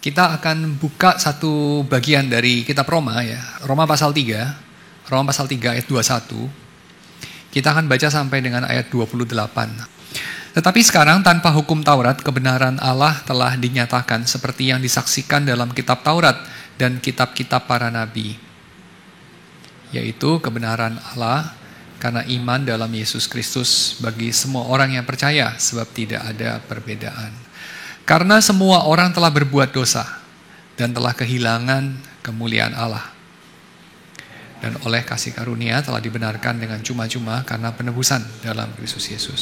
Kita akan buka satu bagian dari kitab Roma ya. Roma pasal 3 ayat 21. Kita akan baca sampai dengan ayat 28. Tetapi sekarang tanpa hukum Taurat, kebenaran Allah telah dinyatakan seperti yang disaksikan dalam kitab Taurat dan kitab-kitab para nabi. Yaitu kebenaran Allah karena iman dalam Yesus Kristus bagi semua orang yang percaya, sebab tidak ada perbedaan. Karena semua orang telah berbuat dosa dan telah kehilangan kemuliaan Allah. Dan oleh kasih karunia telah dibenarkan dengan cuma-cuma karena penebusan dalam Kristus Yesus.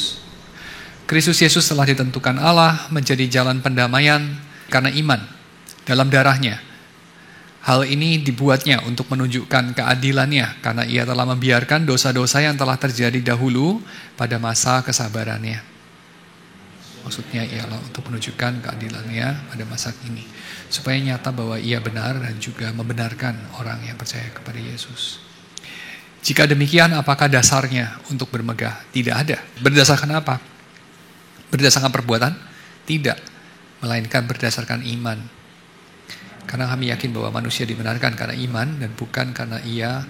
Kristus Yesus telah ditentukan Allah menjadi jalan pendamaian karena iman dalam darahnya. Hal ini dibuatnya untuk menunjukkan keadilannya karena ia telah membiarkan dosa-dosa yang telah terjadi dahulu pada masa kesabarannya. Maksudnya ialah untuk menunjukkan keadilannya pada masa ini. Supaya nyata bahwa ia benar dan juga membenarkan orang yang percaya kepada Yesus. Jika demikian, apakah dasarnya untuk bermegah? Tidak ada. Berdasarkan apa? Berdasarkan perbuatan? Tidak. Melainkan berdasarkan iman. Karena kami yakin bahwa manusia dibenarkan karena iman dan bukan karena ia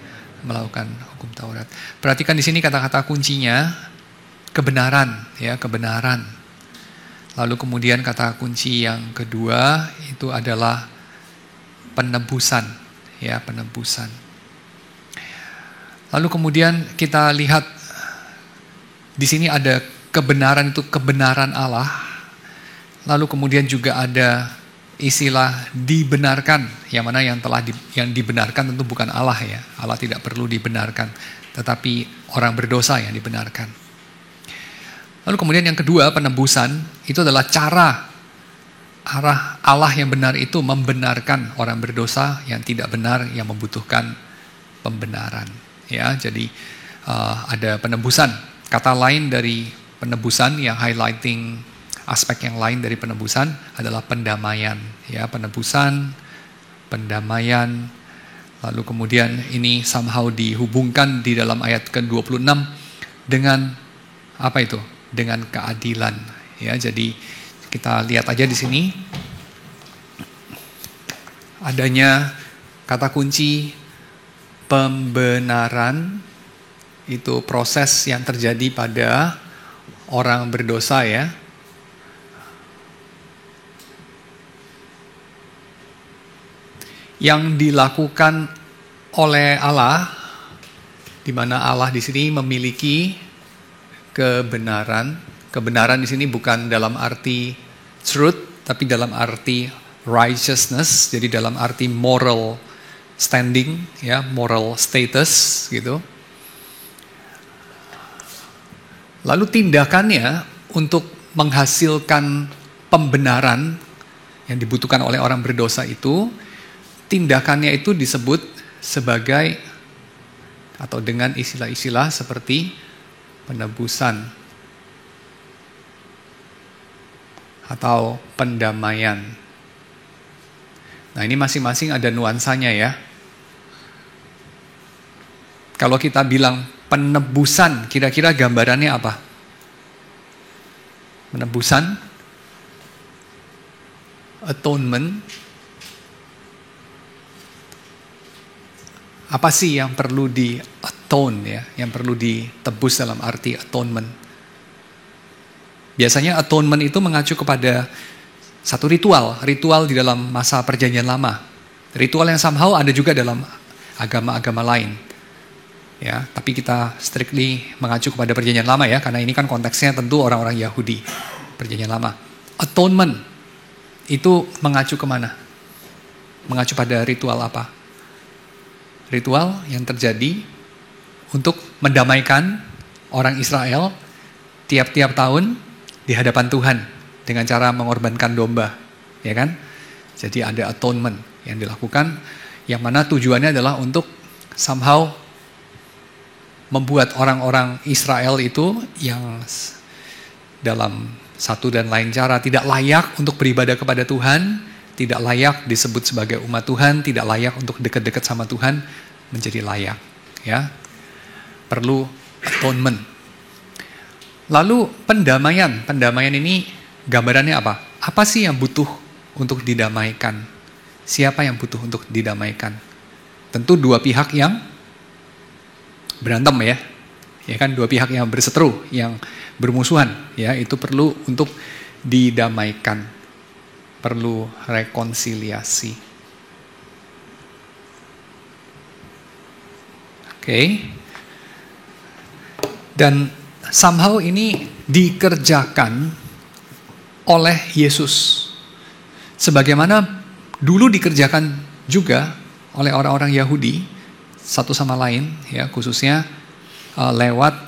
melakukan hukum Taurat. Perhatikan di sini kata-kata kuncinya kebenaran, ya, kebenaran. Lalu kemudian kata kunci yang kedua itu adalah penebusan, ya, penebusan. Lalu kemudian kita lihat di sini ada kebenaran, itu kebenaran Allah. Lalu kemudian juga ada istilah dibenarkan, yang mana yang dibenarkan tentu bukan Allah ya. Allah tidak perlu dibenarkan, tetapi orang berdosa yang dibenarkan. Lalu kemudian yang kedua, penebusan, itu adalah arah Allah yang benar itu membenarkan orang berdosa yang tidak benar, yang membutuhkan pembenaran. Ya, jadi ada penebusan. Kata lain dari penebusan yang highlighting aspek yang lain dari penebusan adalah pendamaian. Ya, penebusan, pendamaian. Lalu kemudian ini somehow dihubungkan di dalam ayat ke-26 dengan apa itu? Dengan keadilan, ya. Jadi kita lihat aja di sini adanya kata kunci pembenaran, itu proses yang terjadi pada orang berdosa ya. Yang dilakukan oleh Allah, di mana Allah di sini memiliki kebenaran. Kebenaran di sini bukan dalam arti truth, tapi dalam arti righteousness, jadi dalam arti moral standing, ya, moral status gitu. Lalu tindakannya untuk menghasilkan pembenaran yang dibutuhkan oleh orang berdosa itu, tindakannya itu disebut sebagai atau dengan istilah-istilah seperti penebusan atau pendamaian. Nah, ini masing-masing ada nuansanya ya. Kalau kita bilang penebusan, kira-kira gambarannya apa? Penebusan, atonement. Apa sih yang perlu di-atone ya, yang perlu ditebus dalam arti atonement? Biasanya atonement itu mengacu kepada satu ritual di dalam masa perjanjian lama. Ritual yang somehow ada juga dalam agama-agama lain. Ya, tapi kita strictly mengacu kepada perjanjian lama ya, karena ini kan konteksnya tentu orang-orang Yahudi, perjanjian lama. Atonement itu mengacu kemana? Mengacu pada ritual apa? Ritual yang terjadi untuk mendamaikan orang Israel tiap-tiap tahun di hadapan Tuhan dengan cara mengorbankan domba, ya kan? Jadi ada atonement yang dilakukan, yang mana tujuannya adalah untuk somehow membuat orang-orang Israel itu yang dalam satu dan lain cara tidak layak untuk beribadah kepada Tuhan, tidak layak disebut sebagai umat Tuhan, tidak layak untuk dekat-dekat sama Tuhan, menjadi layak. Ya, perlu atonement. Lalu pendamaian ini gambarannya apa? Apa sih yang butuh untuk didamaikan? Siapa yang butuh untuk didamaikan? Tentu dua pihak yang berantem ya. Ya kan, dua pihak yang berseteru, yang bermusuhan, ya, itu perlu untuk didamaikan. Perlu rekonsiliasi. Oke. Dan somehow ini dikerjakan oleh Yesus. Sebagaimana dulu dikerjakan juga oleh orang-orang Yahudi satu sama lain, ya, khususnya lewat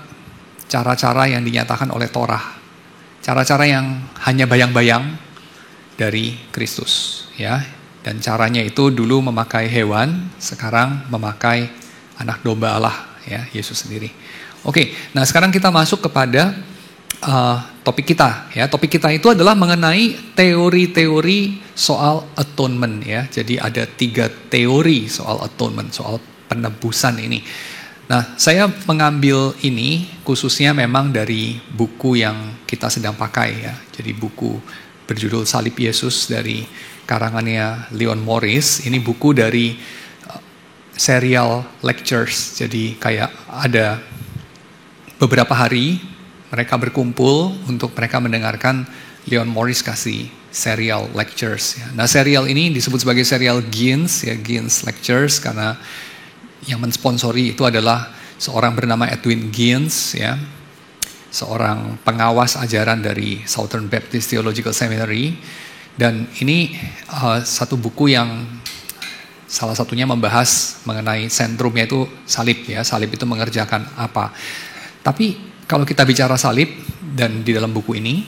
cara-cara yang dinyatakan oleh Torah. Cara-cara yang hanya bayang-bayang dari Kristus, ya. Dan caranya itu dulu memakai hewan, sekarang memakai anak domba Allah, ya, Yesus sendiri. Oke, nah sekarang kita masuk kepada topik kita, ya. Topik kita itu adalah mengenai teori-teori soal atonement, ya. Jadi ada 3 teori soal atonement, soal penebusan ini. Nah, saya mengambil ini khususnya memang dari buku yang kita sedang pakai, ya. Jadi buku berjudul Salib Yesus dari karangannya Leon Morris. Ini buku dari serial lectures. Jadi kayak ada beberapa hari mereka berkumpul untuk mereka mendengarkan Leon Morris kasih serial lectures. Ya. Nah, serial ini disebut sebagai serial Gins, ya, Gins Lectures, karena yang mensponsori itu adalah seorang bernama Edwin Gins, ya, seorang pengawas ajaran dari Southern Baptist Theological Seminary. Dan ini satu buku yang salah satunya membahas mengenai sentrumnya itu salib, ya. Salib itu mengerjakan apa. Tapi kalau kita bicara salib dan di dalam buku ini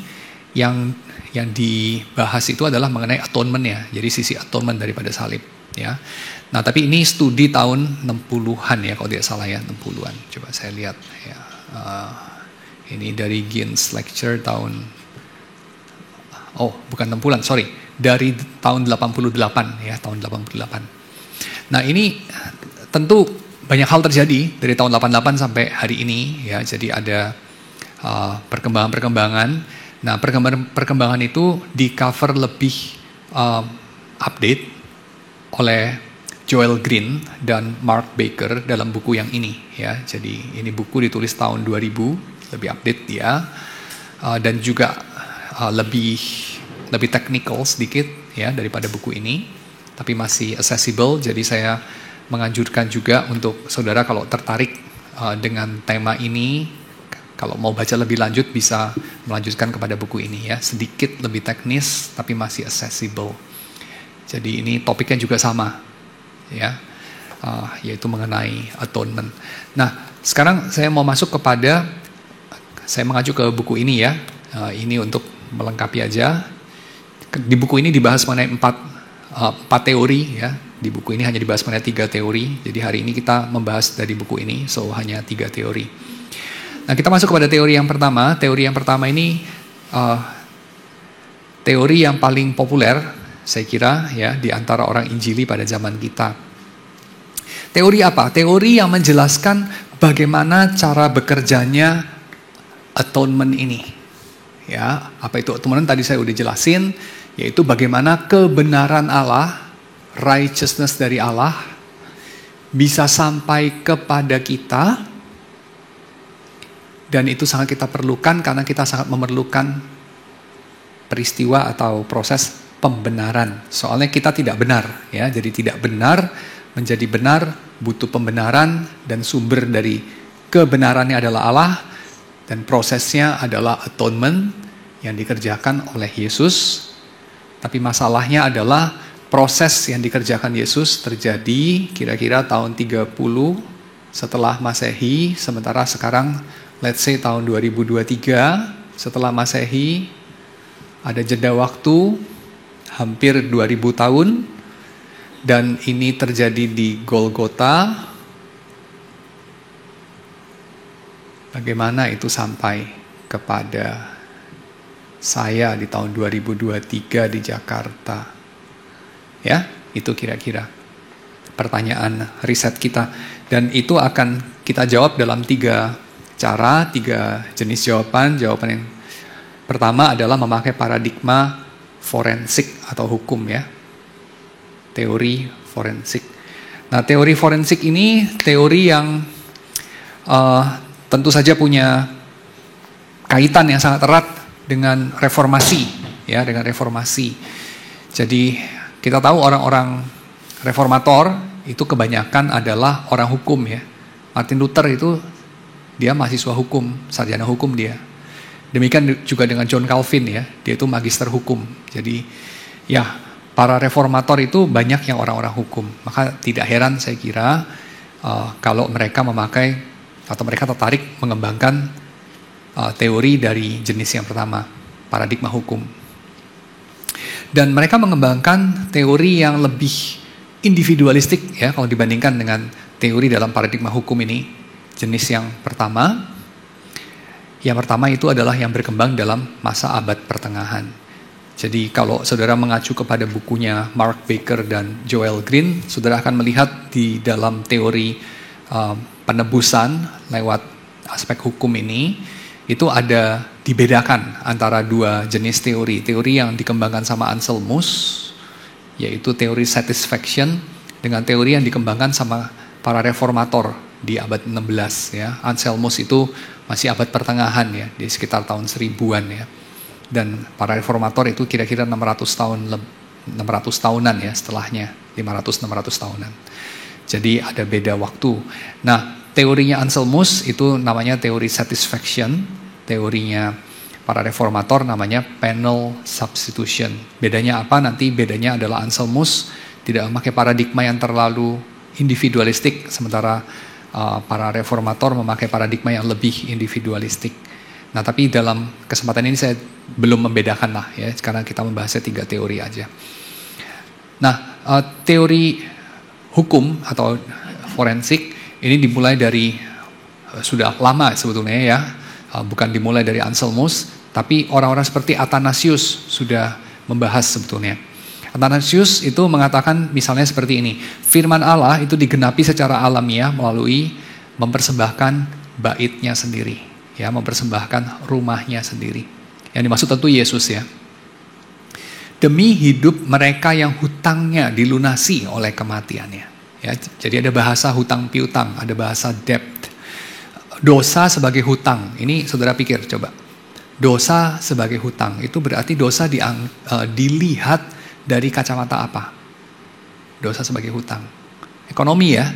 yang dibahas itu adalah mengenai atonement, ya. Jadi sisi atonement daripada salib, ya. Nah, tapi ini studi tahun 60-an, ya, kalau tidak salah, ya, 60-an. Coba saya lihat, ya. Ini dari Gins Lecture tahun, bukan 60-an, sorry, dari tahun 88, ya, tahun 88. Nah, ini tentu banyak hal terjadi dari tahun 88 sampai hari ini, ya. Jadi ada perkembangan-perkembangan. Nah, perkembangan itu di cover lebih update oleh Joel Green dan Mark Baker dalam buku yang ini, ya. Jadi ini buku ditulis tahun 2000, lebih update dia, dan juga lebih technical sedikit, ya, daripada buku ini, tapi masih accessible. Jadi saya menganjurkan juga untuk saudara kalau tertarik dengan tema ini, kalau mau baca lebih lanjut bisa melanjutkan kepada buku ini, ya. Sedikit lebih teknis tapi masih accessible. Jadi ini topiknya juga sama, ya, yaitu mengenai atonement. Nah, sekarang saya mau masuk kepada, saya mengacu ke buku ini, ya. Ini untuk melengkapi aja. Di buku ini dibahas mengenai 4 teori, ya. Di buku ini hanya dibahas mengenai 3 teori. Jadi hari ini kita membahas dari buku ini, so hanya 3 teori. Nah, kita masuk kepada teori yang pertama. Teori yang pertama ini teori yang paling populer, saya kira, ya, di antara orang Injili pada zaman kita. Teori apa? Teori yang menjelaskan bagaimana cara bekerjanya atonement ini. Ya, apa itu atonement? Tadi saya udah jelasin, yaitu bagaimana kebenaran Allah, righteousness dari Allah bisa sampai kepada kita, dan itu sangat kita perlukan karena kita sangat memerlukan peristiwa atau proses pembenaran. Soalnya kita tidak benar, ya. Jadi tidak benar menjadi benar butuh pembenaran, dan sumber dari kebenarannya adalah Allah, dan prosesnya adalah atonement yang dikerjakan oleh Yesus. Tapi masalahnya adalah proses yang dikerjakan Yesus terjadi kira-kira tahun 30 setelah Masehi, sementara sekarang let's say tahun 2023 setelah Masehi, ada jeda waktu hampir 2000 tahun, dan ini terjadi di Golgota. Bagaimana itu sampai kepada saya di tahun 2023 di Jakarta? Ya, itu kira-kira pertanyaan riset kita. Dan itu akan kita jawab dalam 3 cara, 3 jenis jawaban. Jawaban yang pertama adalah memakai paradigma forensik atau hukum ya. Teori forensik. Nah, teori forensik ini teori yang tentu saja punya kaitan yang sangat erat dengan reformasi, ya, dengan reformasi. Jadi kita tahu orang-orang reformator itu kebanyakan adalah orang hukum ya. Martin Luther itu dia mahasiswa hukum, sarjana hukum dia. Demikian juga dengan John Calvin ya, dia itu magister hukum. Jadi ya, para reformator itu banyak yang orang-orang hukum. Maka tidak heran saya kira kalau mereka memakai atau mereka tertarik mengembangkan teori dari jenis yang pertama, paradigma hukum. Dan mereka mengembangkan teori yang lebih individualistik ya kalau dibandingkan dengan teori dalam paradigma hukum ini. Jenis yang pertama itu adalah yang berkembang dalam masa abad pertengahan. Jadi kalau saudara mengacu kepada bukunya Mark Baker dan Joel Green, saudara akan melihat di dalam teori penebusan lewat aspek hukum ini, itu ada dibedakan antara dua jenis teori. Teori yang dikembangkan sama Anselmus, yaitu teori satisfaction, dengan teori yang dikembangkan sama para reformator di abad 16 ya. Anselmus itu masih abad pertengahan ya, di sekitar tahun 1000-an ya. Dan para reformator itu kira-kira 600 tahunan ya setelahnya, 500-600 tahunan. Jadi ada beda waktu. Nah, teorinya Anselmus itu namanya teori satisfaction, teorinya para reformator namanya penal substitution. Bedanya apa? Nanti bedanya adalah Anselmus tidak memakai paradigma yang terlalu individualistik, sementara para reformator memakai paradigma yang lebih individualistik. Nah, tapi dalam kesempatan ini saya belum membedakan lah ya, karena kita membahasnya 3 teori aja. Nah, teori hukum atau forensik ini dimulai dari sudah lama sebetulnya ya, bukan dimulai dari Anselmus, tapi orang-orang seperti Athanasius sudah membahas sebetulnya. Athanasius itu mengatakan misalnya seperti ini, firman Allah itu digenapi secara alamiah melalui mempersembahkan baitnya sendiri, ya, mempersembahkan rumahnya sendiri. Yang dimaksud tentu Yesus ya. Demi hidup mereka yang hutangnya dilunasi oleh kematiannya. Ya, jadi ada bahasa hutang piutang, ada bahasa debt. Dosa sebagai hutang. Ini saudara pikir coba. Dosa sebagai hutang itu berarti dosa dilihat dari kacamata apa? Dosa sebagai hutang. Ekonomi ya.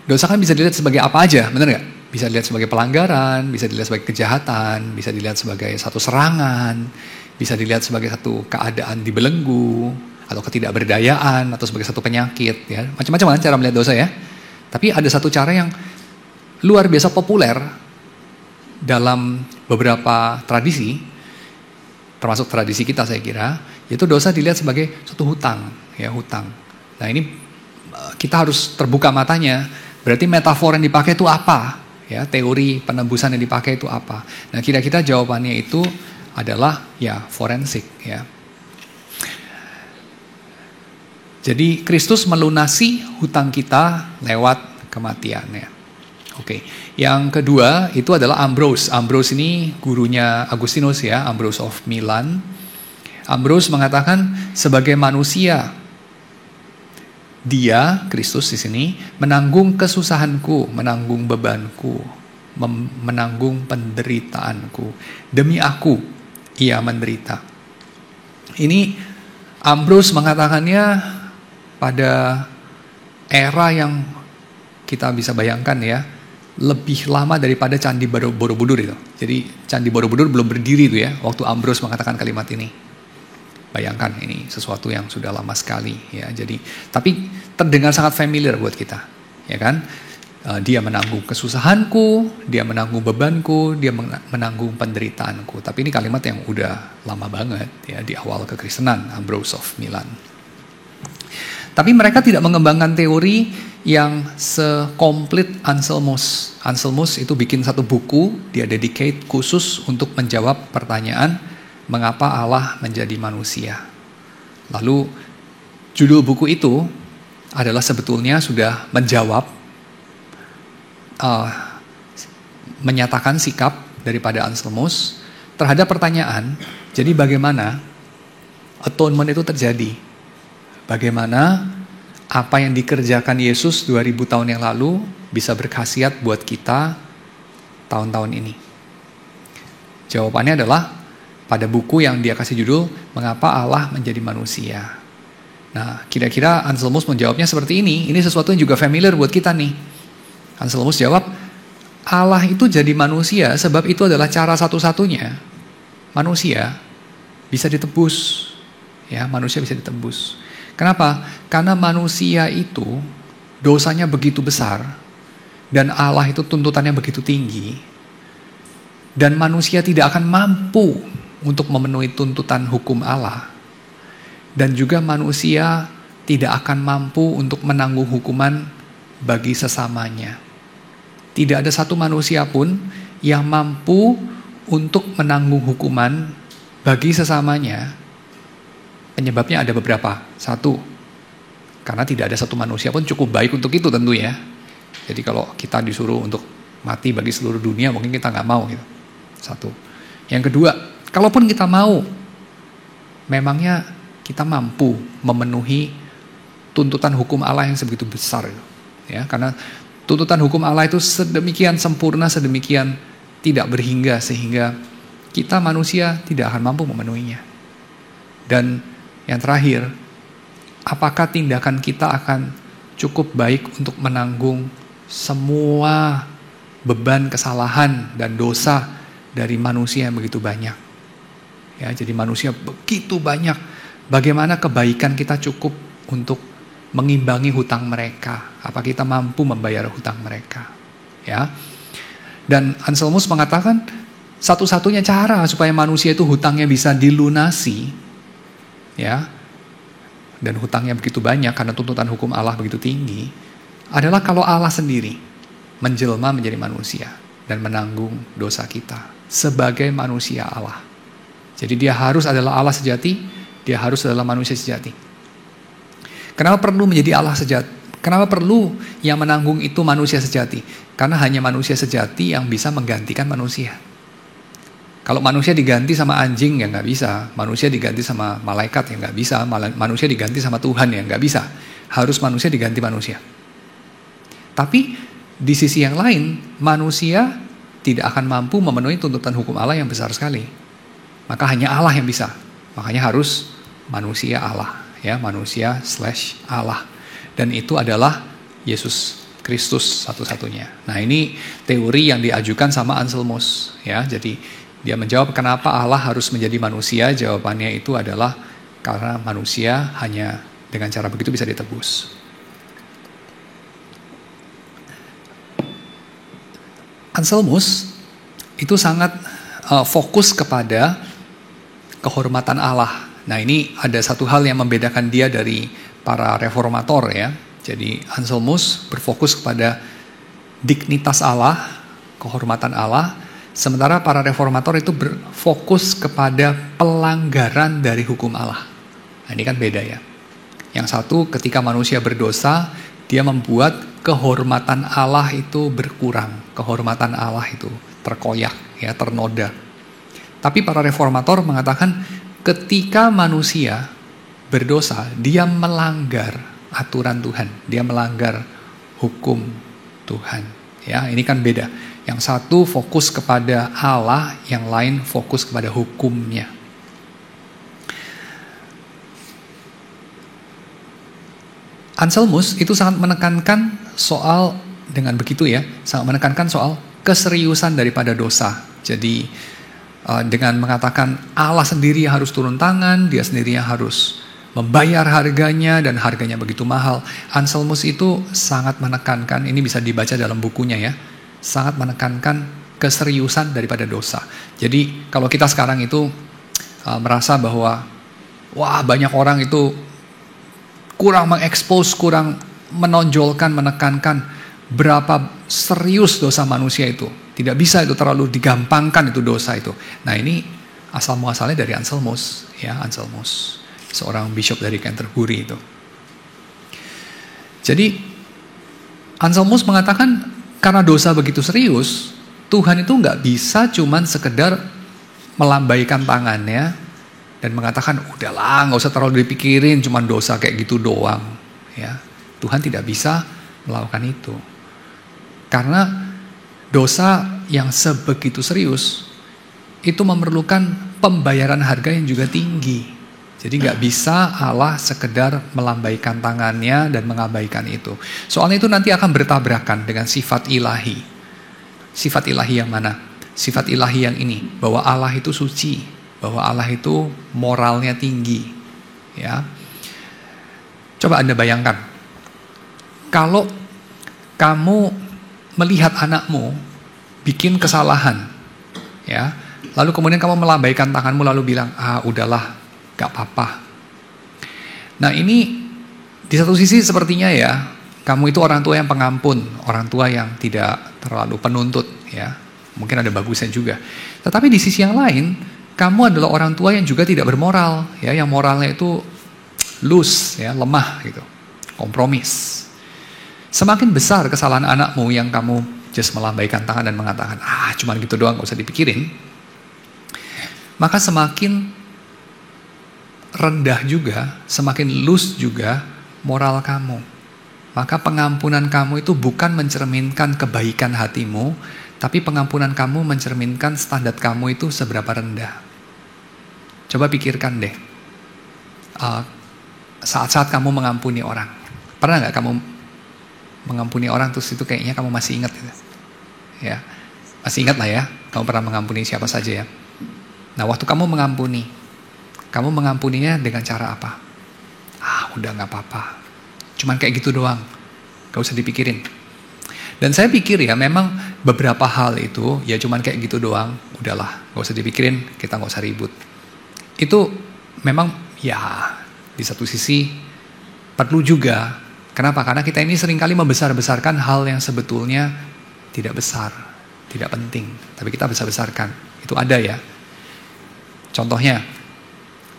Dosa kan bisa dilihat sebagai apa aja, benar nggak? Bisa dilihat sebagai pelanggaran, bisa dilihat sebagai kejahatan, bisa dilihat sebagai satu serangan, bisa dilihat sebagai satu keadaan dibelenggu, atau ketidakberdayaan, atau sebagai satu penyakit. Ya. Macam-macam kan cara melihat dosa ya. Tapi ada satu cara yang luar biasa populer dalam beberapa tradisi, termasuk tradisi kita saya kira, yaitu dosa dilihat sebagai suatu hutang, ya, hutang. Nah, ini kita harus terbuka matanya. Berarti metafor yang dipakai itu apa? Ya, teori penebusan yang dipakai itu apa? Nah, kira-kira jawabannya itu adalah ya forensik, ya. Jadi Kristus melunasi hutang kita lewat kematiannya. Oke. Yang kedua itu adalah Ambrose. Ambrose ini gurunya Agustinus ya, Ambrose of Milan. Ambrose mengatakan sebagai manusia, dia, Kristus di sini, menanggung kesusahanku, menanggung bebanku, menanggung penderitaanku. Demi aku, ia menderita. Ini Ambrose mengatakannya pada era yang kita bisa bayangkan ya, lebih lama daripada Candi Borobudur itu. Jadi Candi Borobudur belum berdiri itu ya, waktu Ambrose mengatakan kalimat ini. Bayangkan ini sesuatu yang sudah lama sekali ya. Jadi tapi terdengar sangat familiar buat kita, ya kan? Dia menanggung kesusahanku, dia menanggung bebanku, dia menanggung penderitaanku. Tapi ini kalimat yang udah lama banget ya di awal kekristenan, Ambrose of Milan. Tapi mereka tidak mengembangkan teori yang sekomplit Anselmus. Anselmus itu bikin satu buku, dia dedicate khusus untuk menjawab pertanyaan mengapa Allah menjadi manusia. Lalu judul buku itu adalah sebetulnya sudah menjawab, menyatakan sikap daripada Anselmus terhadap pertanyaan, jadi bagaimana atonement itu terjadi. Bagaimana apa yang dikerjakan Yesus 2000 tahun yang lalu bisa berkhasiat buat kita tahun-tahun ini. Jawabannya adalah pada buku yang dia kasih judul Mengapa Allah Menjadi Manusia. Nah, kira-kira Anselmus menjawabnya seperti ini. Ini sesuatu yang juga familiar buat kita nih. Anselmus jawab, Allah itu jadi manusia sebab itu adalah cara satu-satunya manusia bisa ditebus. Ya, manusia bisa ditebus. Kenapa? Karena manusia itu dosanya begitu besar dan Allah itu tuntutannya begitu tinggi dan manusia tidak akan mampu untuk memenuhi tuntutan hukum Allah dan juga manusia tidak akan mampu untuk menanggung hukuman bagi sesamanya. Tidak ada satu manusia pun yang mampu untuk menanggung hukuman bagi sesamanya. Penyebabnya ada beberapa. Satu, karena tidak ada satu manusia pun cukup baik untuk itu tentu ya. Jadi kalau kita disuruh untuk mati bagi seluruh dunia, mungkin kita nggak mau gitu. Satu. Yang kedua, kalaupun kita mau, memangnya kita mampu memenuhi tuntutan hukum Allah yang sebegitu besar. Ya, karena tuntutan hukum Allah itu sedemikian sempurna, sedemikian tidak berhingga, sehingga kita manusia tidak akan mampu memenuhinya. Dan yang terakhir, apakah tindakan kita akan cukup baik untuk menanggung semua beban kesalahan dan dosa dari manusia yang begitu banyak? Ya, jadi manusia begitu banyak. Bagaimana kebaikan kita cukup untuk mengimbangi hutang mereka? Apa kita mampu membayar hutang mereka? Ya. Dan Anselmus mengatakan satu-satunya cara supaya manusia itu hutangnya bisa dilunasi, ya, dan hutangnya begitu banyak karena tuntutan hukum Allah begitu tinggi, adalah kalau Allah sendiri menjelma menjadi manusia dan menanggung dosa kita sebagai manusia Allah. Jadi dia harus adalah Allah sejati, dia harus adalah manusia sejati. Kenapa perlu menjadi Allah sejati? Kenapa perlu yang menanggung itu manusia sejati? Karena hanya manusia sejati yang bisa menggantikan manusia. Kalau manusia diganti sama anjing ya nggak bisa, manusia diganti sama malaikat ya nggak bisa, manusia diganti sama Tuhan ya nggak bisa. Harus manusia diganti manusia. Tapi di sisi yang lain, manusia tidak akan mampu memenuhi tuntutan hukum Allah yang besar sekali. Maka hanya Allah yang bisa. Makanya harus manusia Allah, ya, manusia / Allah. Dan itu adalah Yesus Kristus satu-satunya. Nah, ini teori yang diajukan sama Anselmus, ya. Jadi dia menjawab kenapa Allah harus menjadi manusia. Jawabannya itu adalah karena manusia hanya dengan cara begitu bisa ditebus. Anselmus itu sangat fokus kepada kehormatan Allah. Nah, ini ada satu hal yang membedakan dia dari para reformator ya. Jadi Anselmus berfokus kepada dignitas Allah, kehormatan Allah. Sementara para reformator itu berfokus kepada pelanggaran dari hukum Allah. Nah, ini kan beda ya. Yang satu ketika manusia berdosa, dia membuat kehormatan Allah itu berkurang. Kehormatan Allah itu terkoyak, ya, ternoda. Tapi para reformator mengatakan ketika manusia berdosa, dia melanggar aturan Tuhan. Dia melanggar hukum Tuhan. Ya, ini kan beda. Yang satu fokus kepada Allah, yang lain fokus kepada hukumnya. Anselmus itu sangat menekankan soal, dengan begitu ya, sangat menekankan soal keseriusan daripada dosa. Jadi dengan mengatakan Allah sendiri harus turun tangan, dia sendiri yang harus membayar harganya dan harganya begitu mahal. Anselmus itu sangat menekankan, ini bisa dibaca dalam bukunya ya, sangat menekankan keseriusan daripada dosa. Jadi kalau kita sekarang itu merasa bahwa wah banyak orang itu kurang mengekspos, kurang menonjolkan, menekankan berapa serius dosa manusia itu. Tidak bisa itu terlalu digampangkan itu dosa itu. Nah, ini asal muasalnya dari Anselmus, ya, Anselmus, seorang bishop dari Canterbury itu. Jadi Anselmus mengatakan karena dosa begitu serius, Tuhan itu nggak bisa cuman sekedar melambaikan tangannya dan mengatakan, udahlah nggak usah terlalu dipikirin, cuma dosa kayak gitu doang. Ya, Tuhan tidak bisa melakukan itu. Karena dosa yang sebegitu serius, itu memerlukan pembayaran harga yang juga tinggi. Jadi nggak bisa Allah sekedar melambaikan tangannya dan mengabaikan itu. Soalnya itu nanti akan bertabrakan dengan sifat ilahi. Sifat ilahi yang mana? Sifat ilahi yang ini, bahwa Allah itu suci, bahwa Allah itu moralnya tinggi. Ya, coba Anda bayangkan, kalau kamu melihat anakmu bikin kesalahan, ya, lalu kemudian kamu melambaikan tanganmu lalu bilang, udahlah, gak apa-apa. Nah ini di satu sisi sepertinya ya, kamu itu orang tua yang pengampun, orang tua yang tidak terlalu penuntut, ya, mungkin ada bagusnya juga. Tetapi di sisi yang lain, kamu adalah orang tua yang juga tidak bermoral, ya, yang moralnya itu loose, ya, lemah gitu, kompromis. Semakin besar kesalahan anakmu yang kamu just melambaikan tangan dan mengatakan, cuman gitu doang, gak usah dipikirin, maka semakin rendah juga, semakin loose juga moral kamu. Maka pengampunan kamu itu bukan mencerminkan kebaikan hatimu, tapi pengampunan kamu mencerminkan standar kamu itu seberapa rendah. Coba pikirkan deh, saat-saat kamu mengampuni orang, pernah nggak kamu mengampuni orang terus itu kayaknya kamu masih ingat gitu? Ya, masih ingat lah ya, kamu pernah mengampuni siapa saja ya. Nah waktu kamu mengampuninya dengan cara apa? Udah gak apa-apa, cuman kayak gitu doang, gak usah dipikirin. Dan saya pikir ya memang beberapa hal itu ya cuman kayak gitu doang, udahlah gak usah dipikirin, kita gak usah ribut. Itu memang ya di satu sisi perlu juga. Kenapa? Karena kita ini seringkali membesar-besarkan hal yang sebetulnya tidak besar, tidak penting, tapi kita besar-besarkan. Itu ada ya. Contohnya,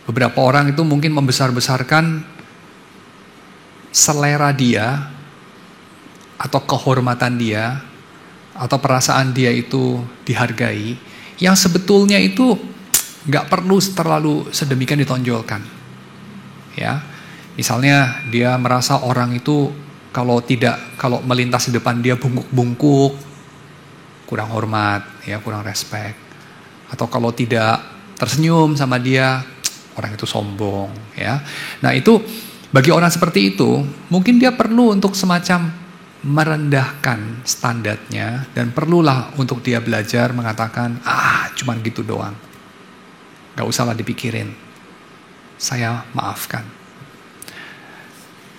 beberapa orang itu mungkin membesar-besarkan selera dia, atau kehormatan dia, atau perasaan dia itu dihargai, yang sebetulnya itu nggak perlu terlalu sedemikian ditonjolkan. Ya, misalnya dia merasa orang itu kalau melintas di depan dia bungkuk-bungkuk, kurang hormat, ya, kurang respect, atau kalau tidak tersenyum sama dia, orang itu sombong, ya. Nah itu bagi orang seperti itu, mungkin dia perlu untuk semacam merendahkan standarnya dan perlulah untuk dia belajar mengatakan, cuman gitu doang, gak usahlah dipikirin, saya maafkan.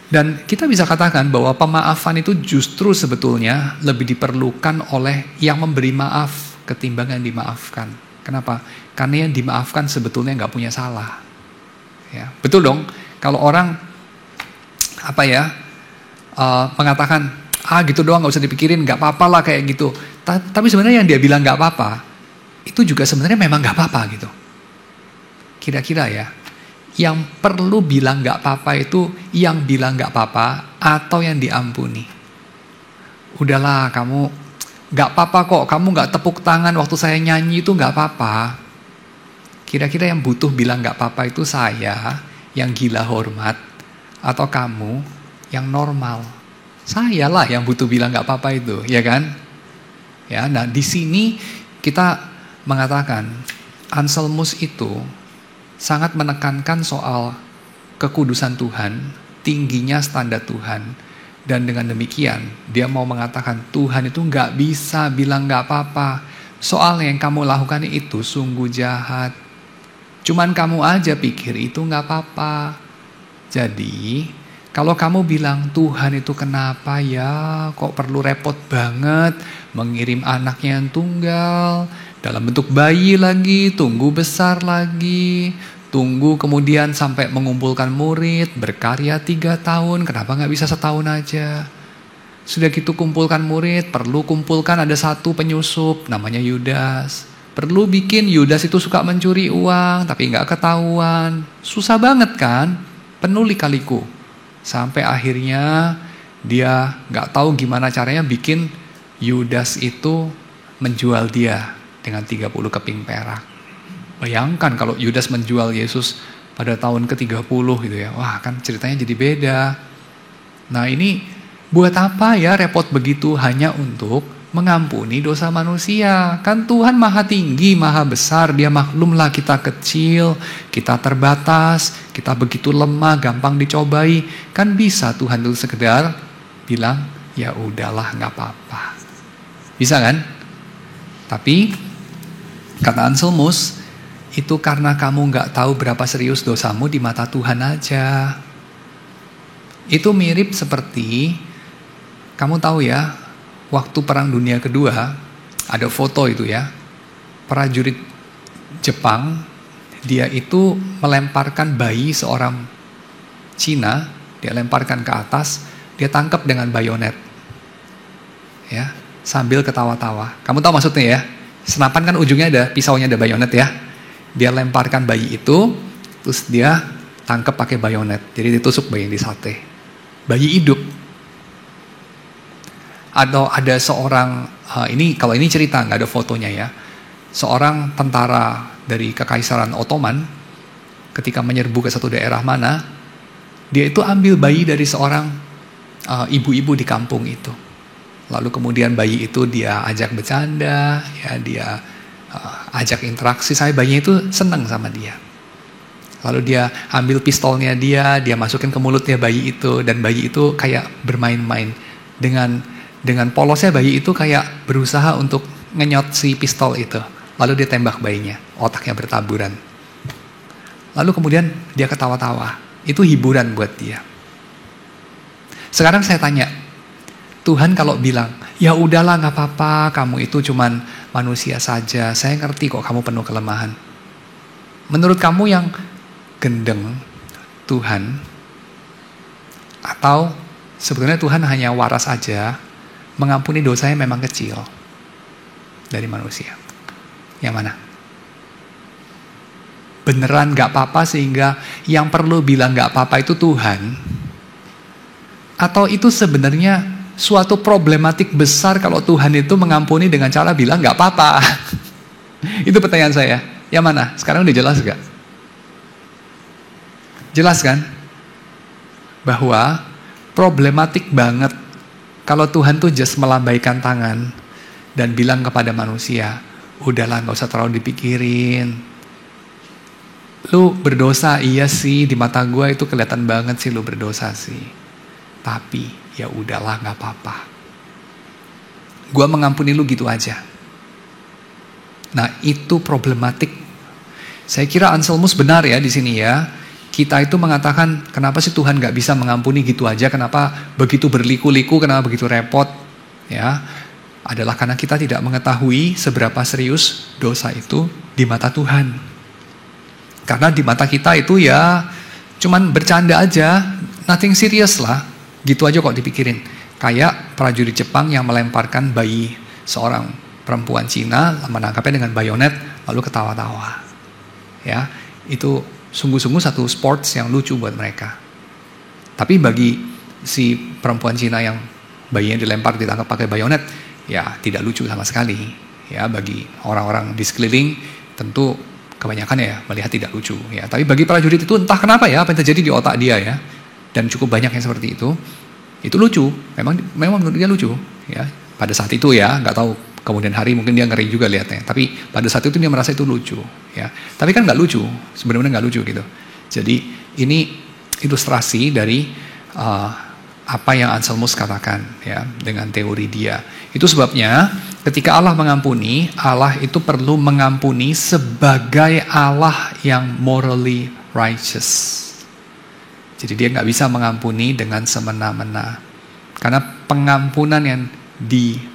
Dan kita bisa katakan bahwa pemaafan itu justru sebetulnya lebih diperlukan oleh yang memberi maaf ketimbang yang dimaafkan. Kenapa? Karena yang dimaafkan sebetulnya nggak punya salah. Ya, betul dong. Kalau orang mengatakan, gitu doang, nggak usah dipikirin, nggak apa-apa lah kayak gitu. Tapi sebenarnya yang dia bilang nggak apa-apa, itu juga sebenarnya memang nggak apa-apa gitu. Kira-kira ya, yang perlu bilang nggak apa-apa itu yang bilang nggak apa-apa atau yang diampuni. Udahlah kamu. Gak apa-apa kok, kamu gak tepuk tangan waktu saya nyanyi itu gak apa-apa. Kira-kira yang butuh bilang gak apa-apa itu saya yang gila hormat, atau kamu yang normal? Saya lah yang butuh bilang gak apa-apa itu, ya kan? Ya, nah di sini kita mengatakan Anselmus itu sangat menekankan soal kekudusan Tuhan, tingginya standar Tuhan. Dan dengan demikian, dia mau mengatakan Tuhan itu gak bisa bilang gak apa-apa. Soalnya yang kamu lakukan itu sungguh jahat. Cuman kamu aja pikir itu gak apa-apa. Jadi, kalau kamu bilang Tuhan itu kenapa ya, kok perlu repot banget mengirim anaknya yang tunggal, dalam bentuk bayi lagi, tunggu besar lagi, tunggu kemudian sampai mengumpulkan murid, berkarya 3 tahun, kenapa gak bisa setahun aja? Sudah gitu kumpulkan murid, perlu kumpulkan ada satu penyusup, namanya Yudas. Perlu bikin Yudas itu suka mencuri uang, tapi gak ketahuan. Susah banget kan? Penuh lika-liku. Sampai akhirnya dia gak tahu gimana caranya bikin Yudas itu menjual dia dengan 30 keping perak. Bayangkan kalau Yudas menjual Yesus pada tahun ke-30 gitu ya. Wah, kan ceritanya jadi beda. Nah, ini buat apa ya repot begitu hanya untuk mengampuni dosa manusia? Kan Tuhan maha tinggi, maha besar, dia maklumlah kita kecil, kita terbatas, kita begitu lemah, gampang dicobai. Kan bisa Tuhan itu sekedar bilang, ya udahlah nggak apa-apa. Bisa kan? Tapi kata Anselmus, itu karena kamu nggak tahu berapa serius dosamu di mata Tuhan aja. Itu mirip seperti, kamu tahu ya, waktu Perang Dunia Kedua, ada foto itu ya, prajurit Jepang, dia itu melemparkan bayi seorang Cina, dia lemparkan ke atas, dia tangkap dengan bayonet. Ya, sambil ketawa-tawa. Kamu tahu maksudnya ya? Senapan kan ujungnya ada, pisaunya ada bayonet ya. Dia lemparkan bayi itu, terus dia tangkap pakai bayonet. Jadi ditusuk bayi di sate. Bayi hidup. Atau ada seorang, kalau ini cerita, nggak ada fotonya ya. Seorang tentara dari Kekaisaran Ottoman, ketika menyerbu ke satu daerah mana, dia itu ambil bayi dari seorang ibu-ibu di kampung itu. Lalu kemudian bayi itu dia ajak bercanda, ya dia ajak interaksi, bayinya itu senang sama dia. Lalu dia ambil pistolnya dia masukin ke mulutnya bayi itu, dan bayi itu kayak bermain-main dengan polosnya bayi itu kayak berusaha untuk ngenyot si pistol itu. Lalu dia tembak bayinya, otaknya bertaburan. Lalu kemudian dia ketawa-tawa. Itu hiburan buat dia. Sekarang saya tanya, Tuhan kalau bilang, ya udahlah nggak apa-apa, kamu itu cuman manusia saja, saya ngerti kok kamu penuh kelemahan. Menurut kamu yang gendeng Tuhan, atau sebetulnya Tuhan hanya waras aja, mengampuni dosanya memang kecil dari manusia? Yang mana? Beneran nggak apa-apa sehingga yang perlu bilang nggak apa-apa itu Tuhan? Atau itu sebenarnya suatu problematik besar kalau Tuhan itu mengampuni dengan cara bilang nggak apa-apa? Itu pertanyaan saya. Yang mana? Sekarang udah jelas gak? Jelas kan? Bahwa problematik banget kalau Tuhan tuh just melambaikan tangan dan bilang kepada manusia, udahlah nggak usah terlalu dipikirin. Lu berdosa, iya sih, di mata gue itu kelihatan banget sih lu berdosa sih. Tapi ya udahlah nggak apa-apa. Gua mengampuni lu gitu aja. Nah, itu problematik. Saya kira Anselmus benar ya di sini ya. Kita itu mengatakan, kenapa sih Tuhan nggak bisa mengampuni gitu aja? Kenapa begitu berliku-liku? Kenapa begitu repot? Ya, adalah karena kita tidak mengetahui seberapa serius dosa itu di mata Tuhan. Karena di mata kita itu ya cuman bercanda aja, nothing serious lah. Gitu aja kok dipikirin. Kayak prajurit Jepang yang melemparkan bayi seorang perempuan Cina, menangkapnya dengan bayonet, lalu ketawa-tawa. Ya, itu sungguh-sungguh satu sports yang lucu buat mereka. Tapi bagi si perempuan Cina yang bayinya dilempar, ditangkap pakai bayonet, ya tidak lucu sama sekali. Ya, bagi orang-orang di sekeliling tentu kebanyakan ya melihat tidak lucu. Ya, tapi bagi prajurit itu entah kenapa ya, apa yang terjadi di otak dia ya. Dan cukup banyak yang seperti itu lucu, memang menurut dia lucu, ya. Pada saat itu ya, nggak tahu kemudian hari mungkin dia ngeri juga lihatnya. Tapi pada saat itu dia merasa itu lucu, ya. Tapi kan nggak lucu, sebenarnya nggak lucu gitu. Jadi ini ilustrasi dari apa yang Anselmus katakan, ya, dengan teori dia. Itu sebabnya ketika Allah mengampuni, Allah itu perlu mengampuni sebagai Allah yang morally righteous. Jadi dia nggak bisa mengampuni dengan semena-mena. Karena pengampunan yang diberikan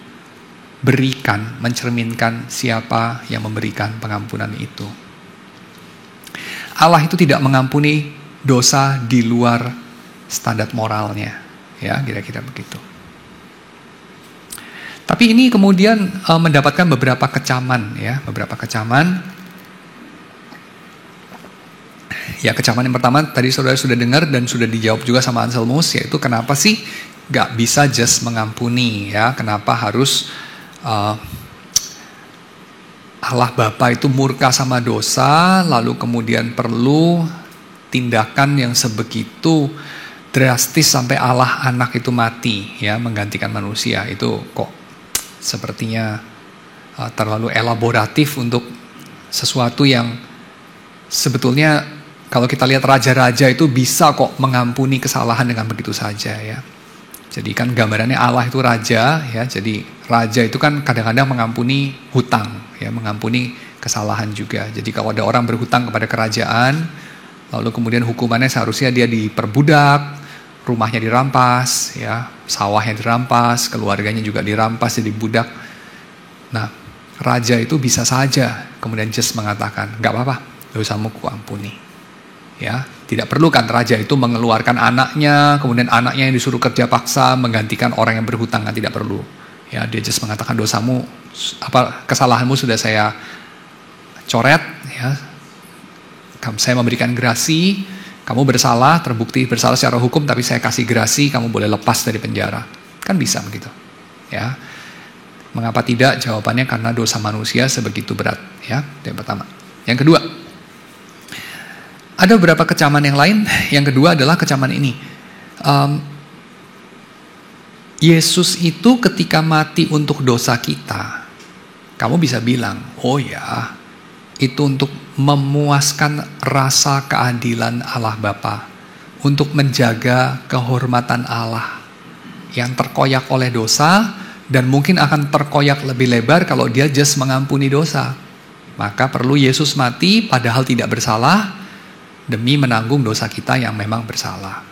mencerminkan siapa yang memberikan pengampunan itu. Allah itu tidak mengampuni dosa di luar standar moralnya. Ya, kira-kira begitu. Tapi ini kemudian mendapatkan beberapa kecaman, ya, beberapa kecaman. Ya, kecaman yang pertama tadi saudara sudah dengar dan sudah dijawab juga sama Anselmus, yaitu kenapa sih gak bisa just mengampuni, ya? Kenapa harus Allah Bapa itu murka sama dosa, lalu kemudian perlu tindakan yang sebegitu drastis sampai Allah anak itu mati, ya, menggantikan manusia. Itu kok sepertinya terlalu elaboratif untuk sesuatu yang sebetulnya kalau kita lihat raja-raja itu bisa kok mengampuni kesalahan dengan begitu saja, ya. Jadi kan gambarannya Allah itu raja, ya. Jadi raja itu kan kadang-kadang mengampuni hutang, ya, mengampuni kesalahan juga. Jadi kalau ada orang berhutang kepada kerajaan, lalu kemudian hukumannya seharusnya dia diperbudak, rumahnya dirampas, ya, sawahnya dirampas, keluarganya juga dirampas, jadi budak. Nah, raja itu bisa saja kemudian just mengatakan, nggak apa-apa, dosamu ku ampuni. Ya, tidak perlu kan raja itu mengeluarkan anaknya, kemudian anaknya yang disuruh kerja paksa menggantikan orang yang berhutang, kan tidak perlu. Ya, dia just mengatakan dosamu, kesalahanmu sudah saya coret, ya. Saya memberikan grasi, kamu bersalah, terbukti bersalah secara hukum, tapi saya kasih grasi, kamu boleh lepas dari penjara. Kan bisa begitu, ya. Mengapa tidak? Jawabannya karena dosa manusia sebegitu berat, ya. Yang pertama. Yang kedua, ada beberapa kecaman yang lain. Yang kedua adalah kecaman ini. Yesus itu ketika mati untuk dosa kita, kamu bisa bilang, oh ya, itu untuk memuaskan rasa keadilan Allah Bapa, untuk menjaga kehormatan Allah yang terkoyak oleh dosa dan mungkin akan terkoyak lebih lebar kalau dia just mengampuni dosa. Maka perlu Yesus mati padahal tidak bersalah demi menanggung dosa kita yang memang bersalah.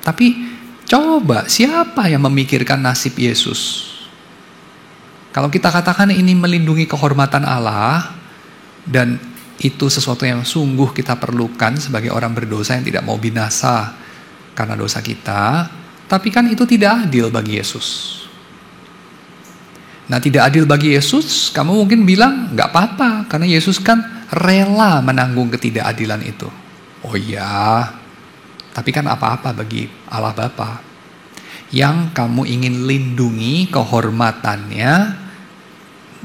Tapi coba siapa yang memikirkan nasib Yesus? Kalau kita katakan ini melindungi kehormatan Allah, dan itu sesuatu yang sungguh kita perlukan sebagai orang berdosa yang tidak mau binasa karena dosa kita, tapi kan itu tidak adil bagi Yesus. Nah, tidak adil bagi Yesus, kamu mungkin bilang nggak apa-apa karena Yesus kan rela menanggung ketidakadilan itu. Oh iya, tapi kan apa-apa bagi Allah Bapa yang kamu ingin lindungi kehormatannya,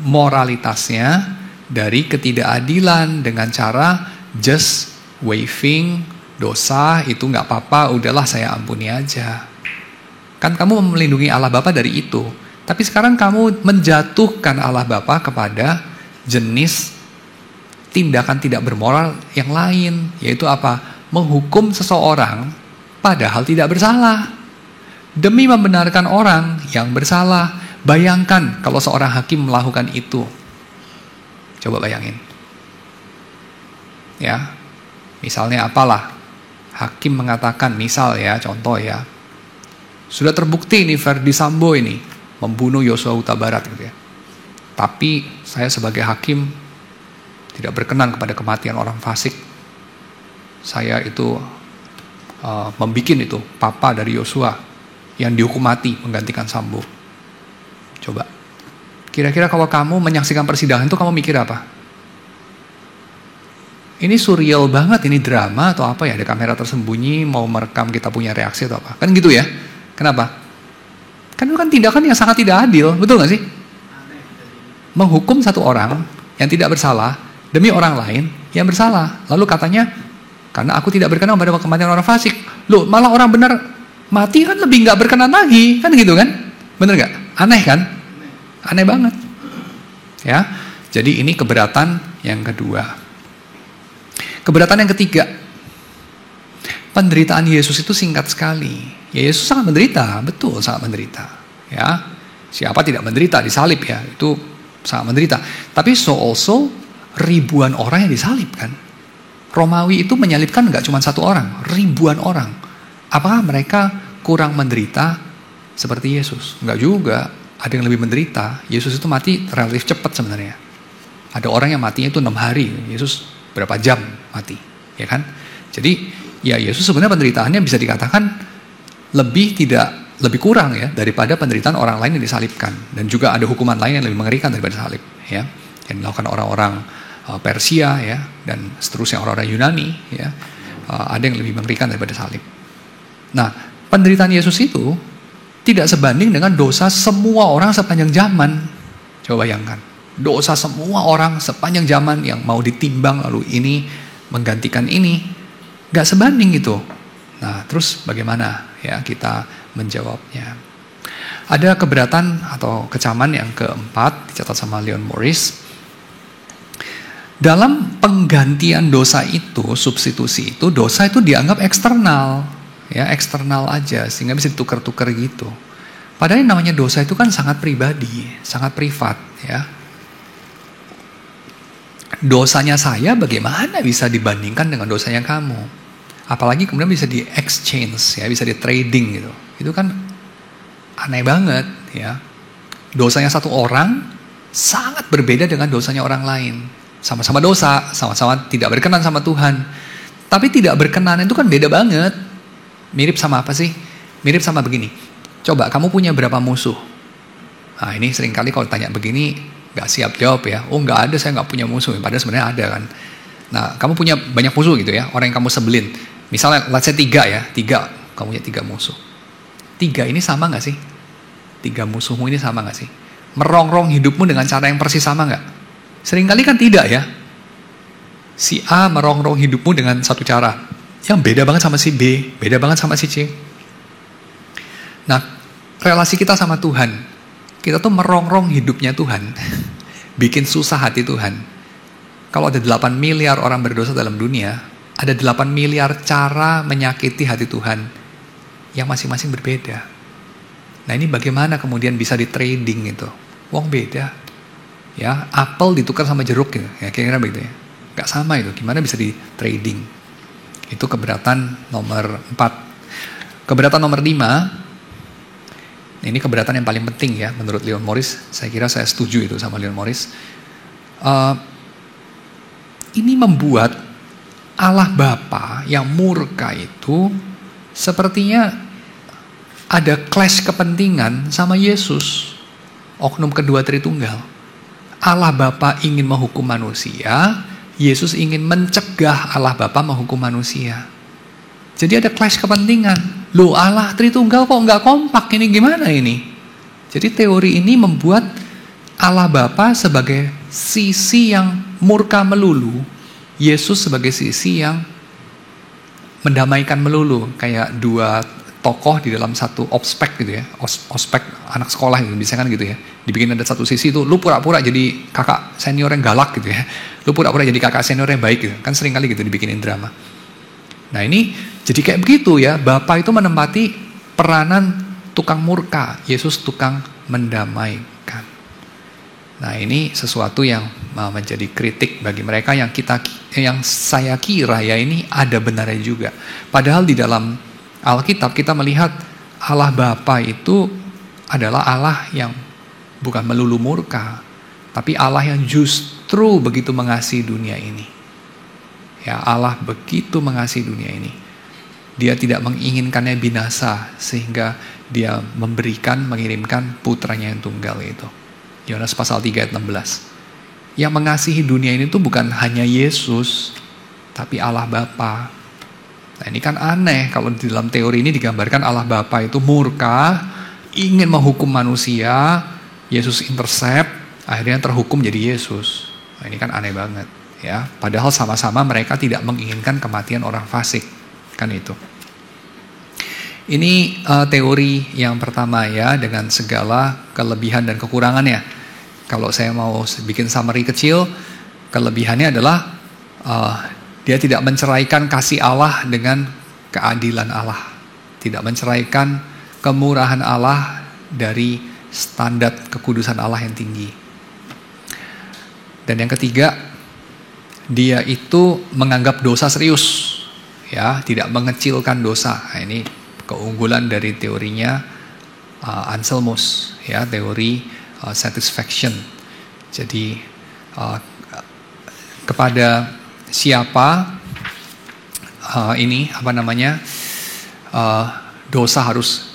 moralitasnya dari ketidakadilan dengan cara just waiving dosa, itu nggak apa-apa, udahlah saya ampuni aja. Kan kamu melindungi Allah Bapa dari itu. Tapi sekarang kamu menjatuhkan Allah Bapa kepada jenis tindakan tidak bermoral yang lain, yaitu apa? Menghukum seseorang padahal tidak bersalah demi membenarkan orang yang bersalah. Bayangkan kalau seorang hakim melakukan itu. Coba bayangin. Ya. Misalnya apalah? Hakim mengatakan, misal ya, contoh ya. Sudah terbukti ini Verdi Sambo ini membunuh Yosua Huta Barat gitu ya. Tapi saya sebagai hakim tidak berkenan kepada kematian orang fasik. Saya itu membikin itu papa dari Yosua yang dihukum mati menggantikan Sambo. Coba. Kira-kira kalau kamu menyaksikan persidangan itu kamu mikir apa? Ini surreal banget, ini drama atau apa ya? Ada kamera tersembunyi mau merekam kita punya reaksi atau apa? Kan gitu ya? Kenapa? Kan itu kan tindakan yang sangat tidak adil, betul gak sih? Menghukum satu orang yang tidak bersalah demi orang lain yang bersalah. Lalu katanya, karena aku tidak berkenan pada kematian orang fasik. Loh, malah orang benar mati kan lebih gak berkenan lagi, kan gitu kan? Bener gak? Aneh kan? Aneh banget. Ya. Jadi ini keberatan yang kedua. Keberatan yang ketiga. Penderitaan Yesus itu singkat sekali. Ya, Yesus sangat menderita, betul sangat menderita. Ya. Siapa tidak menderita disalib ya? Itu sangat menderita. Tapi so also ribuan orang yang disalib kan. Romawi itu menyalibkan enggak cuma satu orang, ribuan orang. Apakah mereka kurang menderita seperti Yesus? Enggak juga. Ada yang lebih menderita. Yesus itu mati relatif cepat sebenarnya. Ada orang yang matinya itu 6 hari. Yesus berapa jam mati, ya kan? Jadi ya Yesus sebenarnya penderitaannya bisa dikatakan lebih kurang ya daripada penderitaan orang lain yang disalibkan. Dan juga ada hukuman lain yang lebih mengerikan daripada salib, ya. Yang dilakukan orang-orang Persia ya, dan seterusnya orang-orang Yunani ya. Ada yang lebih mengerikan daripada salib. Nah, penderitaan Yesus itu tidak sebanding dengan dosa semua orang sepanjang zaman. Coba bayangkan. dosa semua orang sepanjang zaman yang mau ditimbang, lalu ini menggantikan ini, gak sebanding gitu. Nah, terus bagaimana ya kita menjawabnya? Ada keberatan atau kecaman yang keempat dicatat sama Leon Morris. Dalam penggantian dosa itu, substitusi itu, dosa itu dianggap eksternal, ya eksternal aja, sehingga bisa ditukar-tukar gitu. Padahal yang namanya dosa itu kan sangat pribadi, sangat privat, ya. Dosanya saya bagaimana bisa dibandingkan dengan dosanya kamu? Apalagi kemudian bisa di exchange, ya, bisa di trading gitu. Itu kan aneh banget, ya. Dosanya satu orang sangat berbeda dengan dosanya orang lain. Sama-sama dosa, sama-sama tidak berkenan sama Tuhan. Tapi tidak berkenan itu kan beda banget. Mirip sama apa sih? Mirip sama begini. Coba kamu punya berapa musuh? Nah ini seringkali kalau tanya begini gak siap jawab ya. Oh gak ada, saya gak punya musuh. Padahal sebenarnya ada kan. Nah kamu punya banyak musuh gitu ya. Orang yang kamu sebelin. Misalnya let's say 3 ya. 3, kamu punya 3 musuh. 3 ini sama gak sih? 3 musuhmu ini sama gak sih? Merongrong hidupmu dengan cara yang persis sama gak? Seringkali kan tidak ya. Si A merongrong hidupmu dengan satu cara yang beda banget sama si B, beda banget sama si C. Nah, relasi kita sama Tuhan, kita tuh merongrong hidupnya Tuhan, bikin susah hati Tuhan. Kalau ada 8 miliar orang berdosa dalam dunia, ada 8 miliar cara menyakiti hati Tuhan yang masing-masing berbeda. Nah ini bagaimana kemudian bisa di trading itu? Wong beda. Ya, apel ditukar sama jeruk gitu. Ya, kira-kira begitu ya. Gak sama itu. Gimana bisa di trading? Itu keberatan nomor 4. Keberatan nomor 5. Ini keberatan yang paling penting ya menurut Leon Morris. Saya kira saya setuju itu sama Leon Morris. Ini membuat Allah Bapa yang murka itu sepertinya ada clash kepentingan sama Yesus. Oknum kedua Tritunggal. Allah Bapa ingin menghukum manusia, Yesus ingin mencegah Allah Bapa menghukum manusia. Jadi ada clash kepentingan. Loh Allah Tritunggal kok nggak kompak, ini gimana ini? Jadi teori ini membuat Allah Bapa sebagai sisi yang murka melulu, Yesus sebagai sisi yang mendamaikan melulu. Kayak dua tokoh di dalam satu ospek gitu ya, ospek anak sekolah gitu, biasanya kan gitu ya, dibikin ada satu sisi itu, lu pura-pura jadi kakak senior yang galak gitu ya, lu pura-pura jadi kakak senior yang baik gitu, kan sering kali gitu dibikinin drama. Nah ini jadi kayak begitu ya, Bapa itu menempati peranan tukang murka, Yesus tukang mendamaikan. Nah ini sesuatu yang menjadi kritik bagi mereka yang saya kira ya ini ada benarnya juga. Padahal di dalam Alkitab kita melihat Allah Bapa itu adalah Allah yang bukan melulu murka, tapi Allah yang justru begitu mengasihi dunia ini. Ya, Allah begitu mengasihi dunia ini. Dia tidak menginginkannya binasa, sehingga dia mengirimkan putranya yang tunggal itu. Yohanes pasal 3 ayat 16. Yang mengasihi dunia ini tuh bukan hanya Yesus, tapi Allah Bapa. Nah ini kan aneh kalau di dalam teori ini digambarkan Allah Bapa itu murka, ingin menghukum manusia, Yesus intercept, akhirnya terhukum jadi Yesus. Nah ini kan aneh banget ya. Padahal sama-sama mereka tidak menginginkan kematian orang fasik, kan itu. Ini teori yang pertama ya, dengan segala kelebihan dan kekurangannya. Kalau saya mau bikin summary kecil, kelebihannya adalah dia tidak menceraikan kasih Allah dengan keadilan Allah. Tidak menceraikan kemurahan Allah dari standar kekudusan Allah yang tinggi. Dan yang ketiga, dia itu menganggap dosa serius. Ya, tidak mengecilkan dosa. Nah, ini keunggulan dari teorinya Anselmus, ya, teori satisfaction. Jadi kepada siapa dosa harus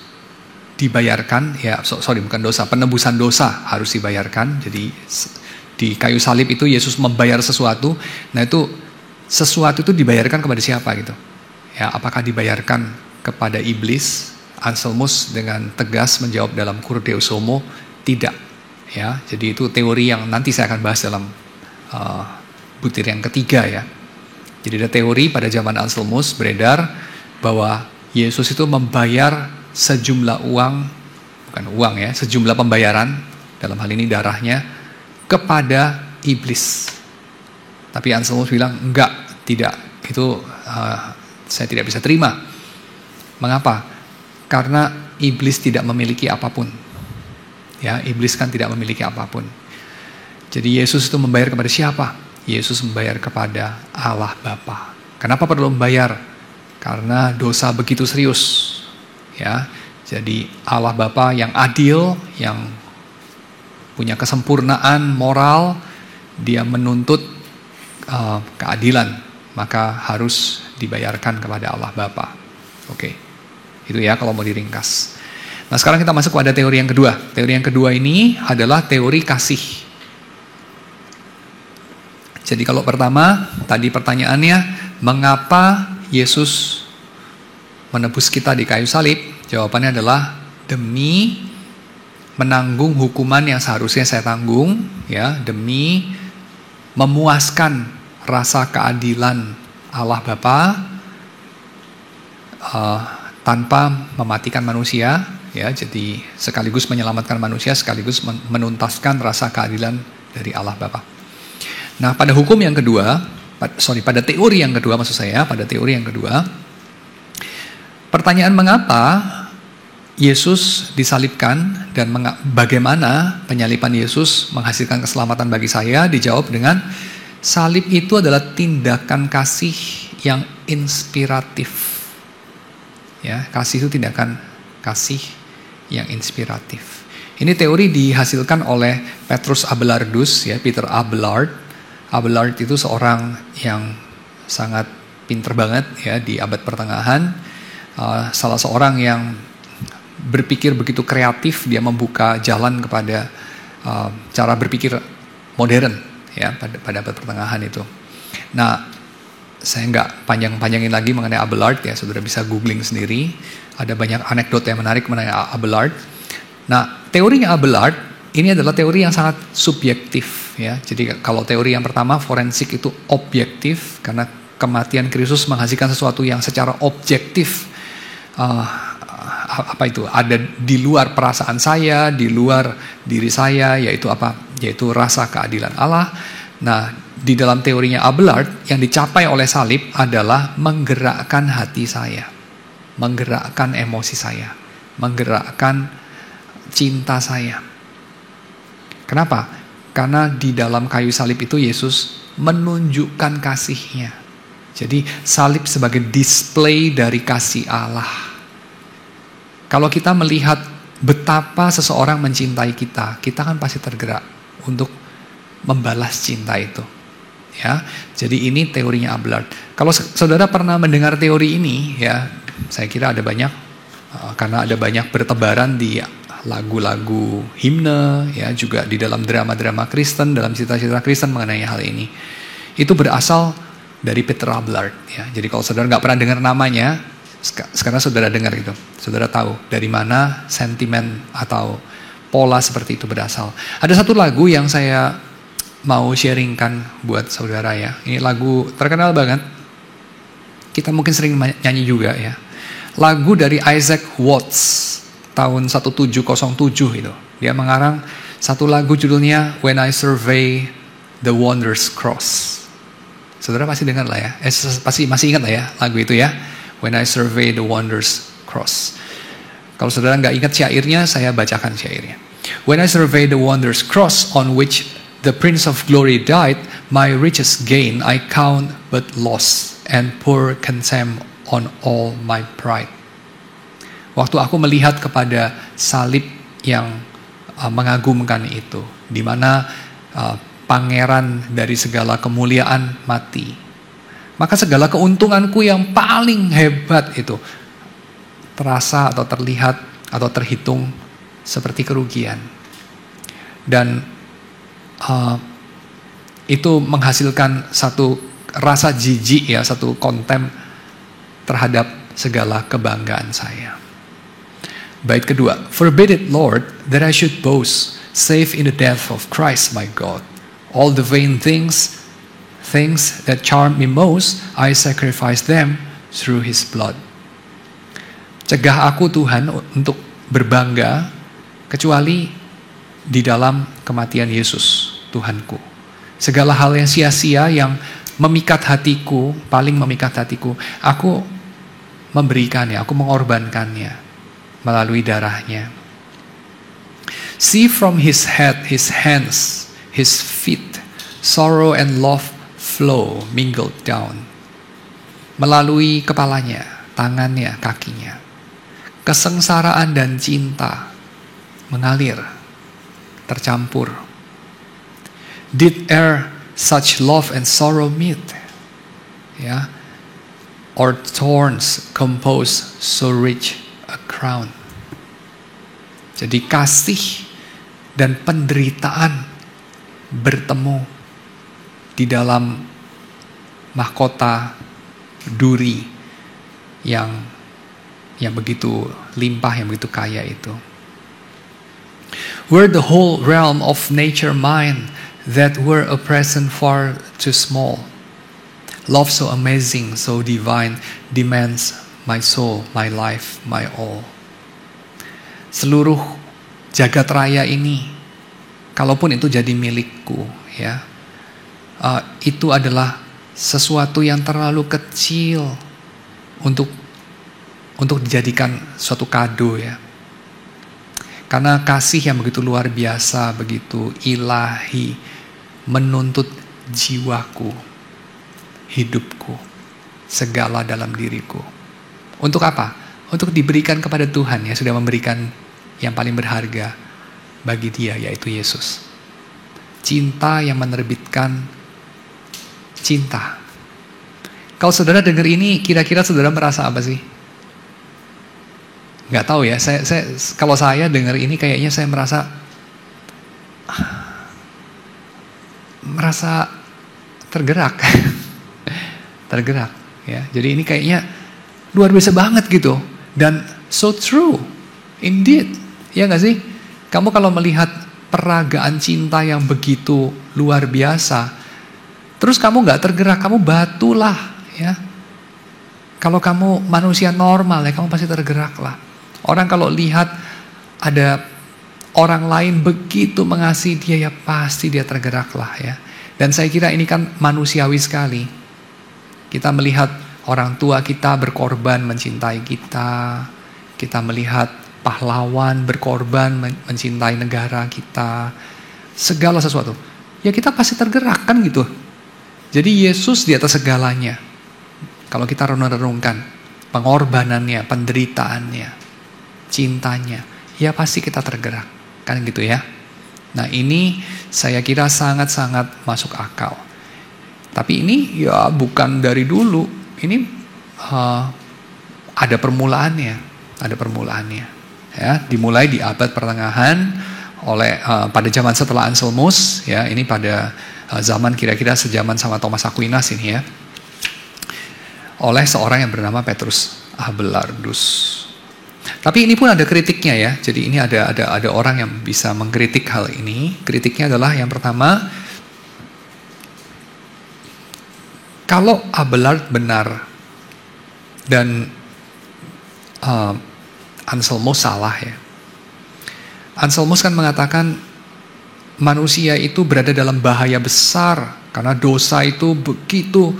dibayarkan, ya bukan dosa, penebusan dosa harus dibayarkan. Jadi di kayu salib itu Yesus membayar sesuatu. Nah itu sesuatu itu dibayarkan kepada siapa gitu? Ya, apakah dibayarkan kepada iblis? Anselmus dengan tegas menjawab dalam Cur Deus Homo, tidak. Ya, jadi itu teori yang nanti saya akan bahas dalam butir yang ketiga ya. Jadi ada teori pada zaman Anselmus beredar bahwa Yesus itu membayar sejumlah uang, bukan uang ya, sejumlah pembayaran, dalam hal ini darahnya, kepada iblis. Tapi Anselmus bilang, enggak, tidak, itu saya tidak bisa terima. Mengapa? Karena iblis tidak memiliki apapun. Ya, iblis kan tidak memiliki apapun. Jadi Yesus itu membayar kepada siapa? Yesus membayar kepada Allah Bapa. Kenapa perlu membayar? Karena dosa begitu serius. Ya, jadi Allah Bapa yang adil, yang punya kesempurnaan moral, dia menuntut keadilan, maka harus dibayarkan kepada Allah Bapa. Oke, itu ya kalau mau diringkas. Nah sekarang kita masuk pada teori yang kedua. Teori yang kedua ini adalah teori kasih. Jadi kalau pertama, tadi pertanyaannya, mengapa Yesus menebus kita di kayu salib? Jawabannya adalah demi menanggung hukuman yang seharusnya saya tanggung, ya, demi memuaskan rasa keadilan Allah Bapa tanpa mematikan manusia, ya. Jadi sekaligus menyelamatkan manusia, sekaligus menuntaskan rasa keadilan dari Allah Bapa. Nah, pada hukum yang kedua, pada teori yang kedua maksud saya, pada teori yang kedua, pertanyaan mengapa Yesus disalibkan dan bagaimana penyaliban Yesus menghasilkan keselamatan bagi saya dijawab dengan salib itu adalah tindakan kasih yang inspiratif. Ya, kasih itu tindakan kasih yang inspiratif. Ini teori dihasilkan oleh Petrus Abelardus, ya, Peter Abelard. Abelard itu seorang yang sangat pinter banget ya di abad pertengahan, salah seorang yang berpikir begitu kreatif, dia membuka jalan kepada cara berpikir modern ya pada abad pertengahan itu. Nah, saya nggak panjang-panjangin lagi mengenai Abelard ya, saudara bisa googling sendiri. Ada banyak anekdot yang menarik mengenai Abelard. Nah, teorinya Abelard ini adalah teori yang sangat subjektif ya. Jadi kalau teori yang pertama forensik itu objektif karena kematian Kristus menghasilkan sesuatu yang secara objektif apa itu ada di luar perasaan saya, di luar diri saya, yaitu apa? Yaitu rasa keadilan Allah. Nah, di dalam teorinya Abelard yang dicapai oleh salib adalah menggerakkan hati saya, menggerakkan emosi saya, menggerakkan cinta saya. Kenapa? Karena di dalam kayu salib itu Yesus menunjukkan kasih-Nya. Jadi salib sebagai display dari kasih Allah. Kalau kita melihat betapa seseorang mencintai kita, kita kan pasti tergerak untuk membalas cinta itu. Ya, jadi ini teorinya Abelard. Kalau saudara pernah mendengar teori ini, ya, saya kira ada banyak, karena ada banyak bertebaran di lagu-lagu himne, ya, juga di dalam drama-drama Kristen, dalam cerita-cerita Kristen mengenai hal ini. Itu berasal dari Peter Abelard, ya. Jadi kalau saudara nggak pernah dengar namanya, sekarang saudara dengar gitu, saudara tahu dari mana sentimen atau pola seperti itu berasal. Ada satu lagu yang saya mau sharingkan buat saudara ya. Ini lagu terkenal banget. Kita mungkin sering nyanyi juga ya. Lagu dari Isaac Watts tahun 1707 itu. Dia mengarang satu lagu judulnya When I Survey the Wondrous Cross. Saudara pasti dengar lah ya. Pasti masih ingat lah ya lagu itu ya. When I Survey the Wondrous Cross. Kalau saudara nggak ingat syairnya, saya bacakan syairnya. When I survey the wondrous cross on which the Prince of Glory died, my richest gain I count but loss and pour contempt on all my pride. Waktu aku melihat kepada salib yang mengagumkan itu, di mana pangeran dari segala kemuliaan mati, maka segala keuntunganku yang paling hebat itu terasa atau terlihat atau terhitung seperti kerugian. Dan itu menghasilkan satu rasa jijik ya, satu konten terhadap segala kebanggaan saya. Bait kedua, forbid it, Lord, that I should boast save in the death of Christ my God. All the vain things that charm me most, I sacrifice them through His blood. Cegah aku Tuhan untuk berbangga kecuali di dalam kematian Yesus Tuhanku. Segala hal yang sia-sia yang memikat hatiku, paling memikat hatiku, aku memberikannya, aku mengorbankannya melalui darahnya. See from His head, His hands, His feet, sorrow and love flow, mingled down. Melalui kepalanya, tangannya, kakinya. Kesengsaraan dan cinta mengalir, tercampur. Did e'er such love and sorrow meet? Ya. Or thorns compose so rich a crown. Jadi kasih dan penderitaan bertemu di dalam mahkota duri yang begitu limpah, yang begitu kaya itu. Were the whole realm of nature mine, that were a present far too small. Love so amazing, so divine, demands my soul, my life, my all. Seluruh jagat raya ini, kalaupun itu jadi milikku, ya, itu adalah sesuatu yang terlalu kecil untuk dijadikan suatu kado, ya. Karena kasih yang begitu luar biasa, begitu ilahi, menuntut jiwaku, hidupku, segala dalam diriku. Untuk apa? Untuk diberikan kepada Tuhan yang sudah memberikan yang paling berharga bagi Dia, yaitu Yesus. Cinta yang menerbitkan cinta. Kalau saudara dengar ini, kira-kira saudara merasa apa sih? Nggak tahu ya, kalau saya dengar ini kayaknya saya merasa tergerak. Tergerak, ya. Jadi ini kayaknya luar biasa banget gitu. Dan so true, indeed. Ya nggak sih? Kamu kalau melihat peragaan cinta yang begitu luar biasa, terus kamu nggak tergerak, kamu batulah, ya. Kalau kamu manusia normal, ya kamu pasti tergerak lah. Orang kalau lihat ada orang lain begitu mengasihi dia, ya pasti dia tergerak lah, ya. Dan saya kira ini kan manusiawi sekali. Kita melihat orang tua kita berkorban mencintai kita. Kita melihat pahlawan berkorban mencintai negara kita. Segala sesuatu. Ya kita pasti tergerak kan gitu. Jadi Yesus di atas segalanya. Kalau kita renung-renungkan pengorbanannya, penderitaannya, cintanya, ya pasti kita tergerak, kan gitu ya. Nah ini saya kira sangat-sangat masuk akal. Tapi ini ya bukan dari dulu, ini ada permulaannya, ya. Dimulai di abad pertengahan oleh pada zaman setelah Anselmus, ya. Ini pada zaman kira-kira sejaman sama Thomas Aquinas ini, ya. Oleh seorang yang bernama Petrus Abelardus. Tapi ini pun ada kritiknya, ya. Jadi ini ada orang yang bisa mengkritik hal ini. Kritiknya adalah yang pertama, kalau Abelard benar dan Anselmus salah, ya. Anselmus kan mengatakan manusia itu berada dalam bahaya besar karena dosa itu begitu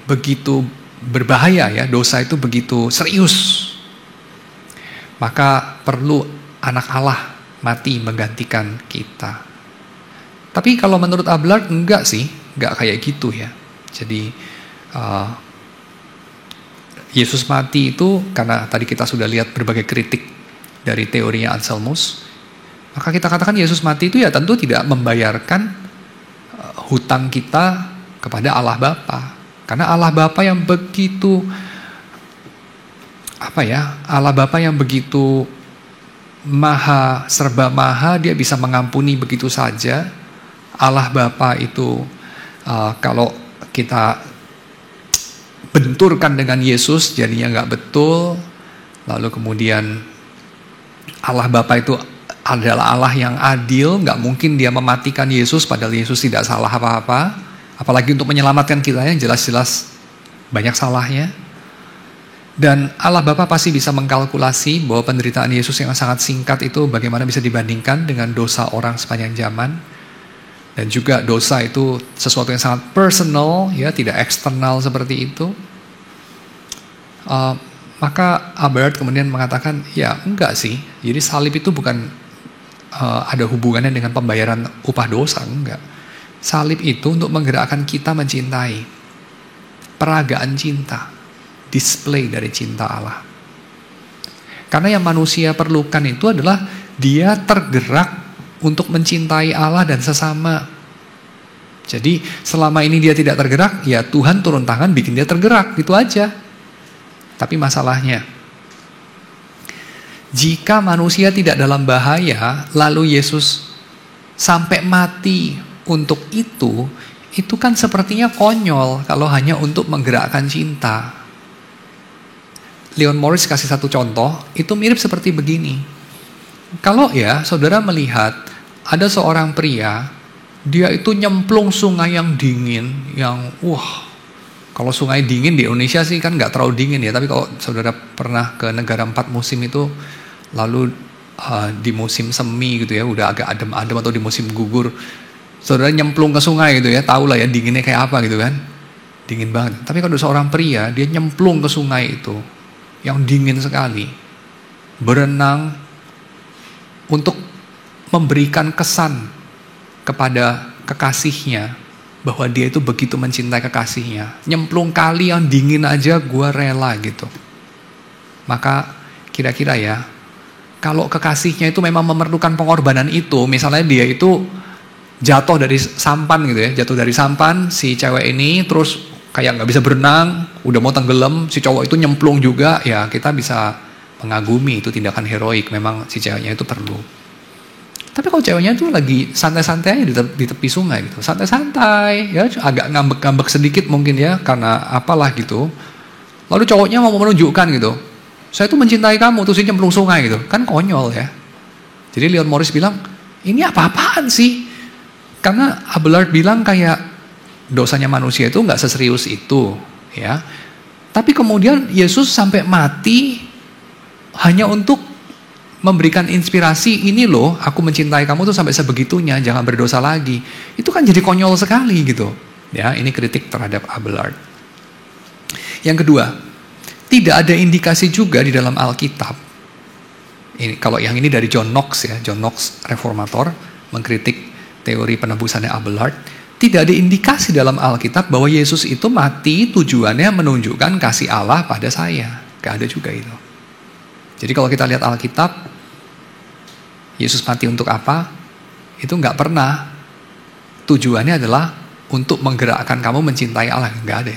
begitu berbahaya, ya. Dosa itu begitu serius. Maka perlu anak Allah mati menggantikan kita. Tapi kalau menurut Abelard enggak sih, enggak kayak gitu, ya. Jadi Yesus mati itu karena tadi kita sudah lihat berbagai kritik dari teorinya Anselmus. Maka kita katakan Yesus mati itu ya tentu tidak membayarkan hutang kita kepada Allah Bapa. Karena Allah Bapa yang begitu Allah Bapa yang begitu maha, serba maha, dia bisa mengampuni begitu saja. Allah Bapa itu kalau kita benturkan dengan Yesus jadinya nggak betul. Lalu kemudian Allah Bapa itu adalah Allah yang adil, nggak mungkin dia mematikan Yesus padahal Yesus tidak salah apa-apa, apalagi untuk menyelamatkan kita yang jelas-jelas banyak salahnya. Dan Allah Bapa pasti bisa mengkalkulasi bahwa penderitaan Yesus yang sangat singkat itu bagaimana bisa dibandingkan dengan dosa orang sepanjang zaman. Dan juga dosa itu sesuatu yang sangat personal, ya, tidak eksternal seperti itu. Maka Abelard kemudian mengatakan, ya enggak sih. Jadi salib itu bukan ada hubungannya dengan pembayaran upah dosa, enggak. Salib itu untuk menggerakkan kita mencintai. Peragaan cinta, display dari cinta Allah. Karena yang manusia perlukan itu adalah dia tergerak untuk mencintai Allah dan sesama. Jadi selama ini dia tidak tergerak, ya Tuhan turun tangan bikin dia tergerak, gitu aja. Tapi masalahnya, jika manusia tidak dalam bahaya, lalu Yesus sampai mati untuk itu kan sepertinya konyol kalau hanya untuk menggerakkan cinta. Leon Morris kasih satu contoh, itu mirip seperti begini. Kalau ya saudara melihat ada seorang pria, dia itu nyemplung sungai yang dingin, yang kalau sungai dingin di Indonesia sih kan nggak terlalu dingin ya, tapi kalau saudara pernah ke negara 4 musim itu, lalu di musim semi gitu ya, udah agak adem-adem atau di musim gugur, saudara nyemplung ke sungai gitu ya, tahu lah ya dinginnya kayak apa gitu kan, dingin banget. Tapi kalau seorang pria, dia nyemplung ke sungai itu, yang dingin sekali, berenang untuk memberikan kesan kepada kekasihnya bahwa dia itu begitu mencintai kekasihnya. Nyemplung kali yang dingin aja gua rela gitu. Maka kira-kira ya, kalau kekasihnya itu memang memerlukan pengorbanan itu, misalnya dia itu jatuh dari sampan gitu ya, jatuh dari sampan si cewek ini terus kayak nggak bisa berenang, udah mau tenggelam, si cowok itu nyemplung juga, ya kita bisa mengagumi itu tindakan heroik, memang si ceweknya itu perlu. Tapi kalau ceweknya tuh lagi santai-santai aja di tepi sungai gitu, santai-santai, ya agak ngambek-ngambek sedikit mungkin ya, karena apalah gitu. Lalu cowoknya mau menunjukkan gitu, saya tuh mencintai kamu, terus dia nyemplung sungai gitu, kan konyol ya. Jadi Leon Morris bilang, ini apa-apaan sih? Karena Abelard bilang kayak dosanya manusia itu nggak seserius itu, ya. Tapi kemudian Yesus sampai mati hanya untuk memberikan inspirasi, ini loh aku mencintai kamu tuh sampai sebegitunya, jangan berdosa lagi. Itu kan jadi konyol sekali gitu. Ya, ini kritik terhadap Abelard. Yang kedua, tidak ada indikasi juga di dalam Alkitab. Ini kalau yang ini dari John Knox ya, John Knox reformator mengkritik teori penebusannya Abelard. Tidak ada indikasi dalam Alkitab bahwa Yesus itu mati tujuannya menunjukkan kasih Allah pada saya. Gak ada juga itu. Jadi kalau kita lihat Alkitab, Yesus mati untuk apa? Itu nggak pernah. Tujuannya adalah untuk menggerakkan kamu mencintai Allah. Nggak ada.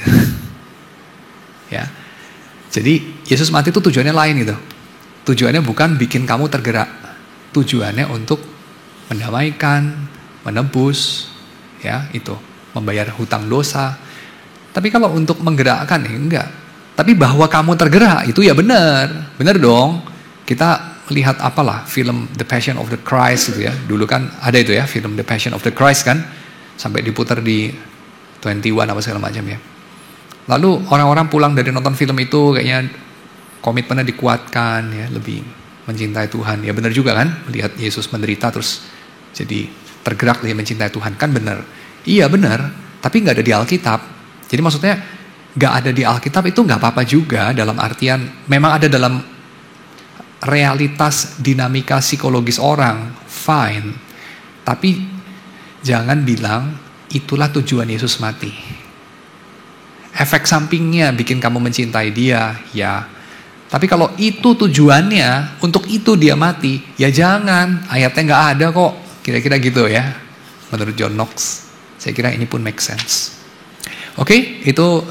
Ya. Jadi Yesus mati itu tujuannya lain gitu. Tujuannya bukan bikin kamu tergerak. Tujuannya untuk mendamaikan, menebus, ya itu, membayar hutang dosa. Tapi kalau untuk menggerakkan ya enggak. Tapi bahwa kamu tergerak itu ya benar. Benar dong. Kita lihat apalah film The Passion of the Christ gitu ya. Dulu kan ada itu ya film The Passion of the Christ kan. Sampai diputar di 21 apa segala macam ya. Lalu orang-orang pulang dari nonton film itu kayaknya komitmennya dikuatkan ya, lebih mencintai Tuhan. Ya benar juga kan, melihat Yesus menderita terus jadi tergerak dia mencintai Tuhan, kan benar. Iya benar, tapi nggak ada di Alkitab. Jadi maksudnya nggak ada di Alkitab itu nggak apa-apa juga, dalam artian memang ada dalam realitas dinamika psikologis orang, fine. Tapi jangan bilang itulah tujuan Yesus mati. Efek sampingnya bikin kamu mencintai dia, ya. Tapi kalau itu tujuannya, untuk itu dia mati, ya jangan. Ayatnya nggak ada kok. Kira-kira gitu ya. Menurut John Knox. Saya kira ini pun make sense. Oke, itu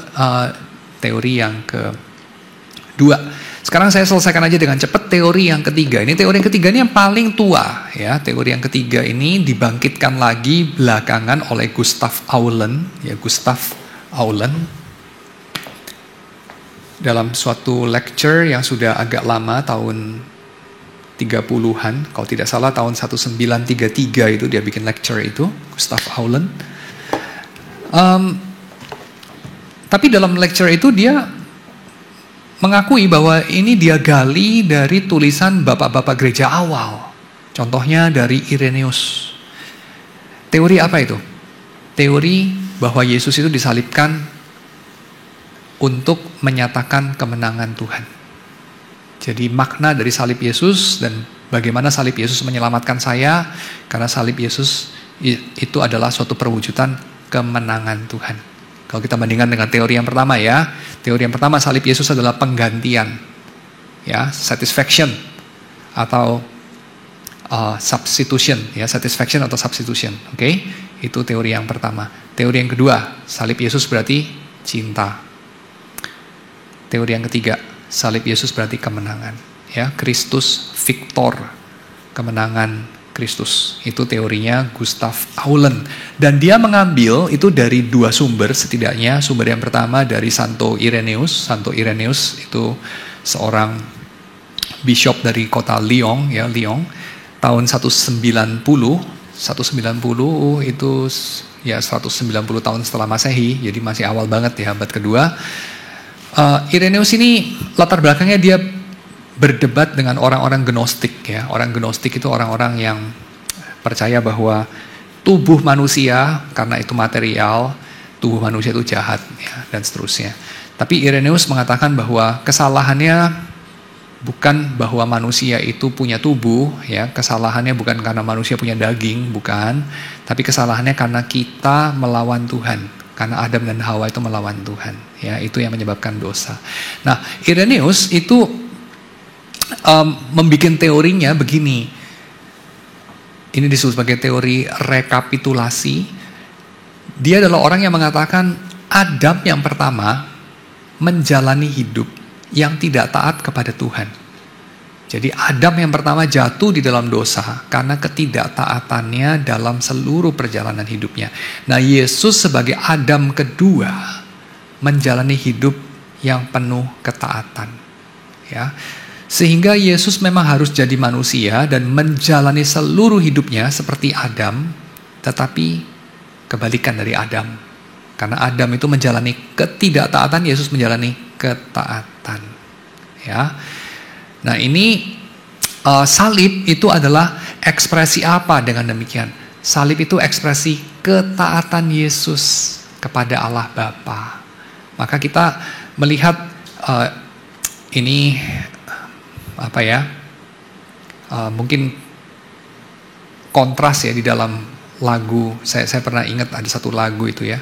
teori yang kedua. Sekarang saya selesaikan aja dengan cepat teori yang ketiga. Ini teori yang ketiga ini yang paling tua. Ya, teori yang ketiga ini dibangkitkan lagi belakangan oleh Gustav Aulen. Ya, Gustav Aulen. Dalam suatu lecture yang sudah agak lama, tahun 30-an, kalau tidak salah tahun 1933 itu dia bikin lecture itu, Gustav Aulen. Tapi dalam lecture itu dia mengakui bahwa ini dia gali dari tulisan bapak-bapak gereja awal. Contohnya dari Irenaeus. Teori apa itu? Teori bahwa Yesus itu disalibkan untuk menyatakan kemenangan Tuhan. Jadi makna dari salib Yesus dan bagaimana salib Yesus menyelamatkan saya, karena salib Yesus itu adalah suatu perwujudan kemenangan Tuhan. Kalau kita bandingkan dengan teori yang pertama ya, teori yang pertama salib Yesus adalah penggantian, ya, satisfaction atau substitution, ya, satisfaction atau substitution, oke? Itu teori yang pertama. Teori yang kedua, salib Yesus berarti cinta. Teori yang ketiga, salib Yesus berarti kemenangan, ya, Kristus victor, kemenangan Kristus. Itu teorinya Gustav Aulen. Dan dia mengambil itu dari dua sumber setidaknya. Sumber yang pertama dari Santo Irenaeus. Santo Irenaeus itu seorang bishop dari kota Lyon, ya, Lyon. Tahun 190 itu ya 190 tahun setelah Masehi, jadi masih awal banget ya, abad kedua. Irenaeus ini latar belakangnya dia berdebat dengan orang-orang Gnostik ya. Orang Gnostik itu orang-orang yang percaya bahwa tubuh manusia karena itu material, tubuh manusia itu jahat ya, dan seterusnya. Tapi Irenaeus mengatakan bahwa kesalahannya bukan bahwa manusia itu punya tubuh, ya, kesalahannya bukan karena manusia punya daging, bukan, tapi kesalahannya karena kita melawan Tuhan, karena Adam dan Hawa itu melawan Tuhan, ya, itu yang menyebabkan dosa. Nah, Irenaeus itu membuat teorinya begini, ini disebut sebagai teori rekapitulasi. Dia adalah orang yang mengatakan Adam yang pertama menjalani hidup yang tidak taat kepada Tuhan. Jadi Adam yang pertama jatuh di dalam dosa karena ketidaktaatannya dalam seluruh perjalanan hidupnya. Nah, Yesus sebagai Adam kedua menjalani hidup yang penuh ketaatan. Ya. Sehingga Yesus memang harus jadi manusia dan menjalani seluruh hidupnya seperti Adam, tetapi kebalikan dari Adam. Karena Adam itu menjalani ketidaktaatan, Yesus menjalani ketaatan, ya. Nah, ini salib itu adalah ekspresi apa dengan demikian? Salib itu ekspresi ketaatan Yesus kepada Allah Bapa. Maka kita melihat ini apa ya? Mungkin kontras ya di dalam lagu. Saya pernah ingat ada satu lagu itu ya.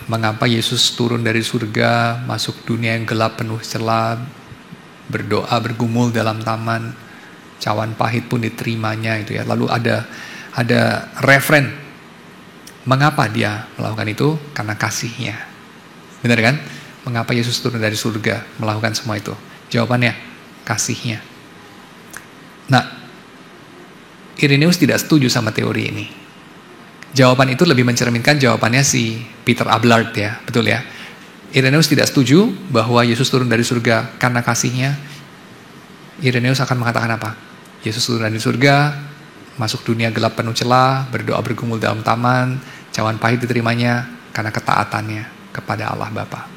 Mengapa Yesus turun dari surga, masuk dunia yang gelap penuh celah, berdoa bergumul dalam taman, cawan pahit pun diterimanya itu ya. Lalu ada referen, mengapa dia melakukan itu? Karena kasihnya. Benar kan? Mengapa Yesus turun dari surga melakukan semua itu? Jawabannya, kasihnya. Nah, Irenaeus tidak setuju sama teori ini. Jawaban itu lebih mencerminkan jawabannya si Peter Abelard ya, betul ya. Irenaeus tidak setuju bahwa Yesus turun dari surga karena kasihnya. Irenaeus akan mengatakan apa? Yesus turun dari surga, masuk dunia gelap penuh celah, berdoa bergumul dalam taman, cawan pahit diterimanya karena ketaatannya kepada Allah Bapa.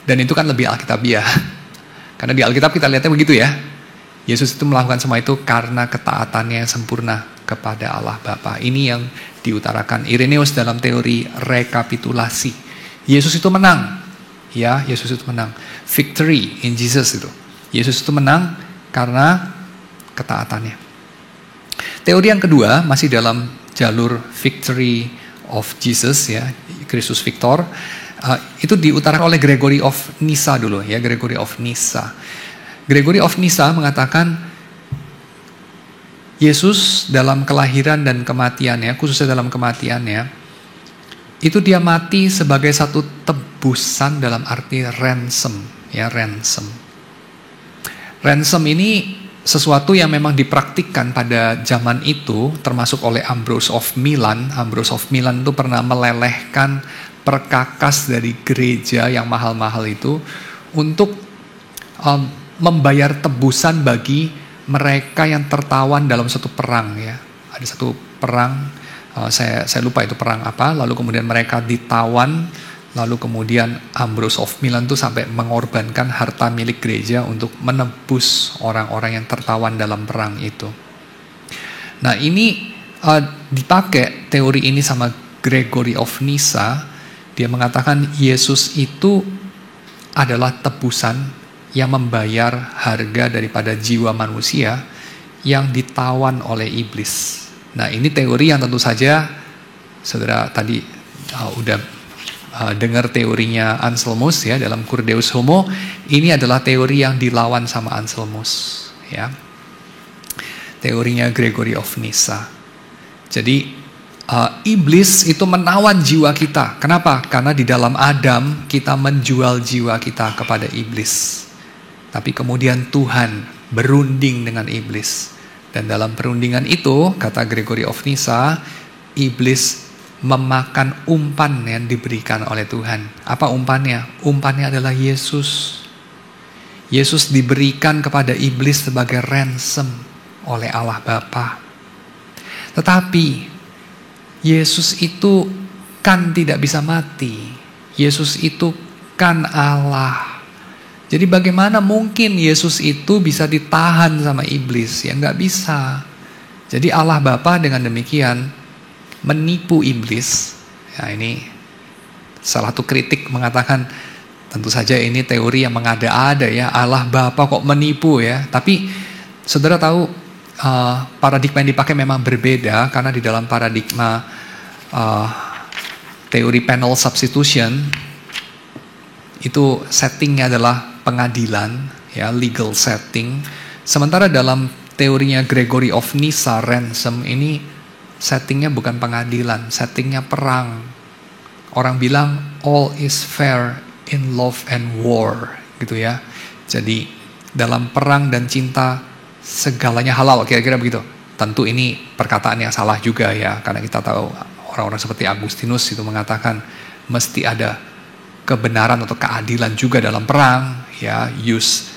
Dan itu kan lebih alkitabiah. Karena di Alkitab kita lihatnya begitu ya. Yesus itu melakukan semua itu karena ketaatannya yang sempurna kepada Allah Bapa. Ini yang diutarakan Irenaeus dalam teori rekapitulasi. Yesus itu menang. Ya, Yesus itu menang. Victory in Jesus itu. Yesus itu menang karena ketaatannya. Teori yang kedua masih dalam jalur victory of Jesus ya, Kristus Victor. Itu diutarakan oleh Gregory of Nyssa dulu ya, Gregory of Nyssa. Gregory of Nyssa mengatakan Yesus dalam kelahiran dan kematiannya, khususnya dalam kematiannya, itu dia mati sebagai satu tebusan dalam arti ransom, ya, ransom. Ransom ini sesuatu yang memang dipraktikkan pada zaman itu, termasuk oleh Ambrose of Milan. Ambrose of Milan itu pernah melelehkan perkakas dari gereja yang mahal-mahal itu untuk membayar tebusan bagi mereka yang tertawan dalam satu perang ya. Ada satu perang, saya lupa itu perang apa, lalu kemudian mereka ditawan, lalu kemudian Ambrose of Milan itu sampai mengorbankan harta milik gereja untuk menebus orang-orang yang tertawan dalam perang itu. Nah ini dipakai teori ini sama Gregory of Nyssa. Dia mengatakan Yesus itu adalah tebusan yang membayar harga daripada jiwa manusia yang ditawan oleh iblis. Nah ini teori yang tentu saja saudara tadi udah dengar teorinya Anselmus ya dalam Cur Deus Homo. Ini adalah teori yang dilawan sama Anselmus ya. Teorinya Gregory of Nyssa. Jadi iblis itu menawan jiwa kita. Kenapa? Karena di dalam Adam kita menjual jiwa kita kepada iblis. Tapi kemudian Tuhan berunding dengan iblis. Dan dalam perundingan itu, kata Gregory of Nyssa, iblis memakan umpan yang diberikan oleh Tuhan. Apa umpannya? Umpannya adalah Yesus. Yesus diberikan kepada iblis sebagai ransom oleh Allah Bapa. Tetapi Yesus itu kan tidak bisa mati. Yesus itu kan Allah. Jadi bagaimana mungkin Yesus itu bisa ditahan sama iblis? Ya nggak bisa. Jadi Allah Bapa dengan demikian menipu iblis. Ya ini salah satu kritik mengatakan tentu saja ini teori yang mengada-ada ya. Allah Bapa kok menipu ya. Tapi saudara tahu paradigma yang dipakai memang berbeda. Karena di dalam paradigma teori penal substitution itu settingnya adalah pengadilan, ya legal setting. Sementara dalam teorinya Gregory of Nyssa, ransom ini settingnya bukan pengadilan, settingnya perang. Orang bilang all is fair in love and war, gitu ya. Jadi dalam perang dan cinta segalanya halal, kira-kira begitu. Tentu ini perkataan yang salah juga ya, karena kita tahu orang-orang seperti Agustinus itu mengatakan mesti ada kebenaran atau keadilan juga dalam perang, ya, jus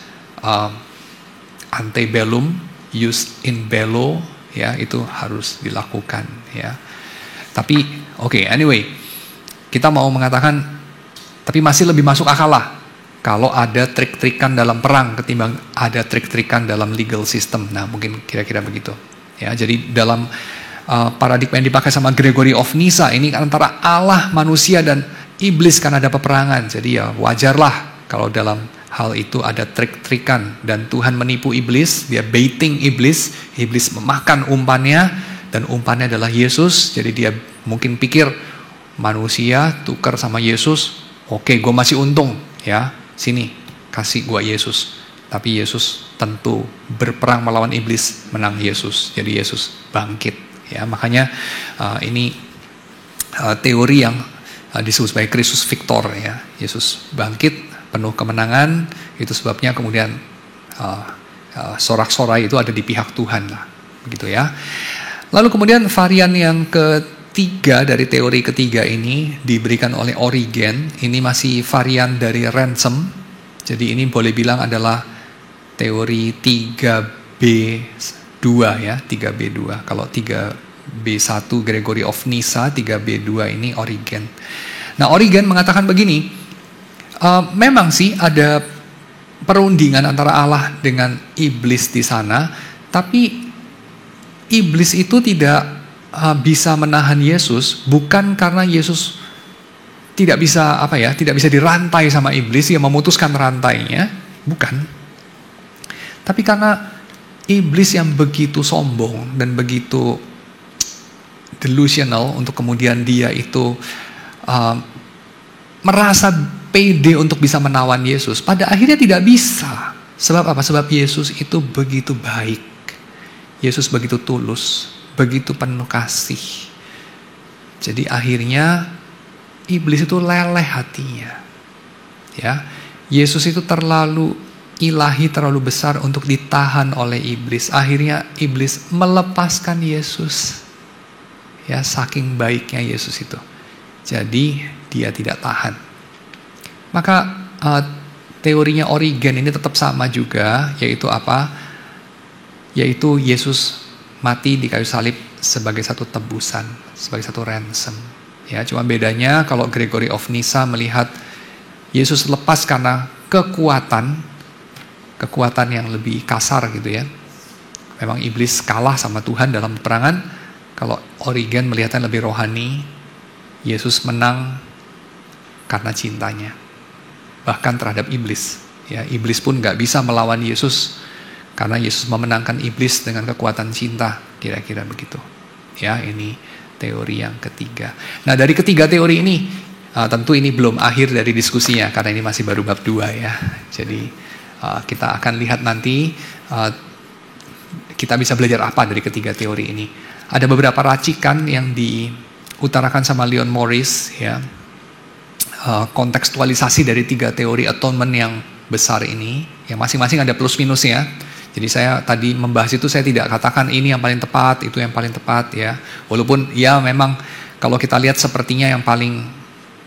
ante bellum, jus in bello, ya, itu harus dilakukan, ya. Tapi oke, anyway, kita mau mengatakan tapi masih lebih masuk akal lah kalau ada trik-trikan dalam perang ketimbang ada trik-trikan dalam legal system. Nah, mungkin kira-kira begitu. Ya, jadi dalam paradigma yang dipakai sama Gregory of Nyssa ini antara Allah, manusia dan iblis kan ada peperangan. Jadi ya wajarlah kalau dalam hal itu ada trik-trikan dan Tuhan menipu iblis, dia baiting iblis, iblis memakan umpannya dan umpannya adalah Yesus. Jadi dia mungkin pikir manusia tukar sama Yesus, oke, gue masih untung ya, sini kasih gue Yesus. Tapi Yesus tentu berperang melawan iblis, menang Yesus. Jadi Yesus bangkit ya. Makanya ini teori yang disebut sebagai Kristus Victor ya. Yesus bangkit penuh kemenangan, itu sebabnya kemudian sorak-sorai itu ada di pihak Tuhan lah, begitu ya. Lalu kemudian varian yang ketiga dari teori ketiga ini diberikan oleh Origen. Ini masih varian dari ransom. Jadi ini boleh bilang adalah teori 3B2 ya, 3B2. Kalau 3B1 Gregory of Nyssa, 3B2 ini Origen. Nah, Origen mengatakan begini, memang sih ada perundingan antara Allah dengan iblis di sana, tapi iblis itu tidak bisa menahan Yesus, bukan karena Yesus tidak bisa tidak bisa dirantai sama iblis, yang memutuskan rantainya, bukan. Tapi karena iblis yang begitu sombong dan begitu delusional untuk kemudian dia itu merasa pede untuk bisa menawan Yesus. Pada akhirnya tidak bisa. Sebab apa? Sebab Yesus itu begitu baik. Yesus begitu tulus, begitu penuh kasih. Jadi akhirnya iblis itu leleh hatinya. Ya, Yesus itu terlalu ilahi, terlalu besar untuk ditahan oleh iblis. Akhirnya iblis melepaskan Yesus. Ya, saking baiknya Yesus itu. Jadi dia tidak tahan. Maka teorinya Origen ini tetap sama juga, yaitu apa? yaitu Yesus mati di kayu salib sebagai satu tebusan, sebagai satu ransom. Ya, cuma bedanya kalau Gregory of Nyssa melihat Yesus lepas karena kekuatan yang lebih kasar gitu ya. Memang iblis kalah sama Tuhan dalam peperangan. Kalau Origen melihatnya lebih rohani, Yesus menang karena cintanya, bahkan terhadap iblis. Ya, iblis pun nggak bisa melawan Yesus karena Yesus memenangkan iblis dengan kekuatan cinta, kira-kira begitu. Ya, ini teori yang ketiga. Nah, dari ketiga teori ini, tentu ini belum akhir dari diskusinya karena ini masih baru bab 2 ya. Jadi kita akan lihat nanti kita bisa belajar apa dari ketiga teori ini. Ada beberapa racikan yang diutarakan sama Leon Morris ya. Kontekstualisasi dari 3 teori atonement yang besar ini, yang masing-masing ada plus minusnya. Jadi saya tadi membahas itu, saya tidak katakan ini yang paling tepat, itu yang paling tepat ya. Walaupun ya memang kalau kita lihat sepertinya yang paling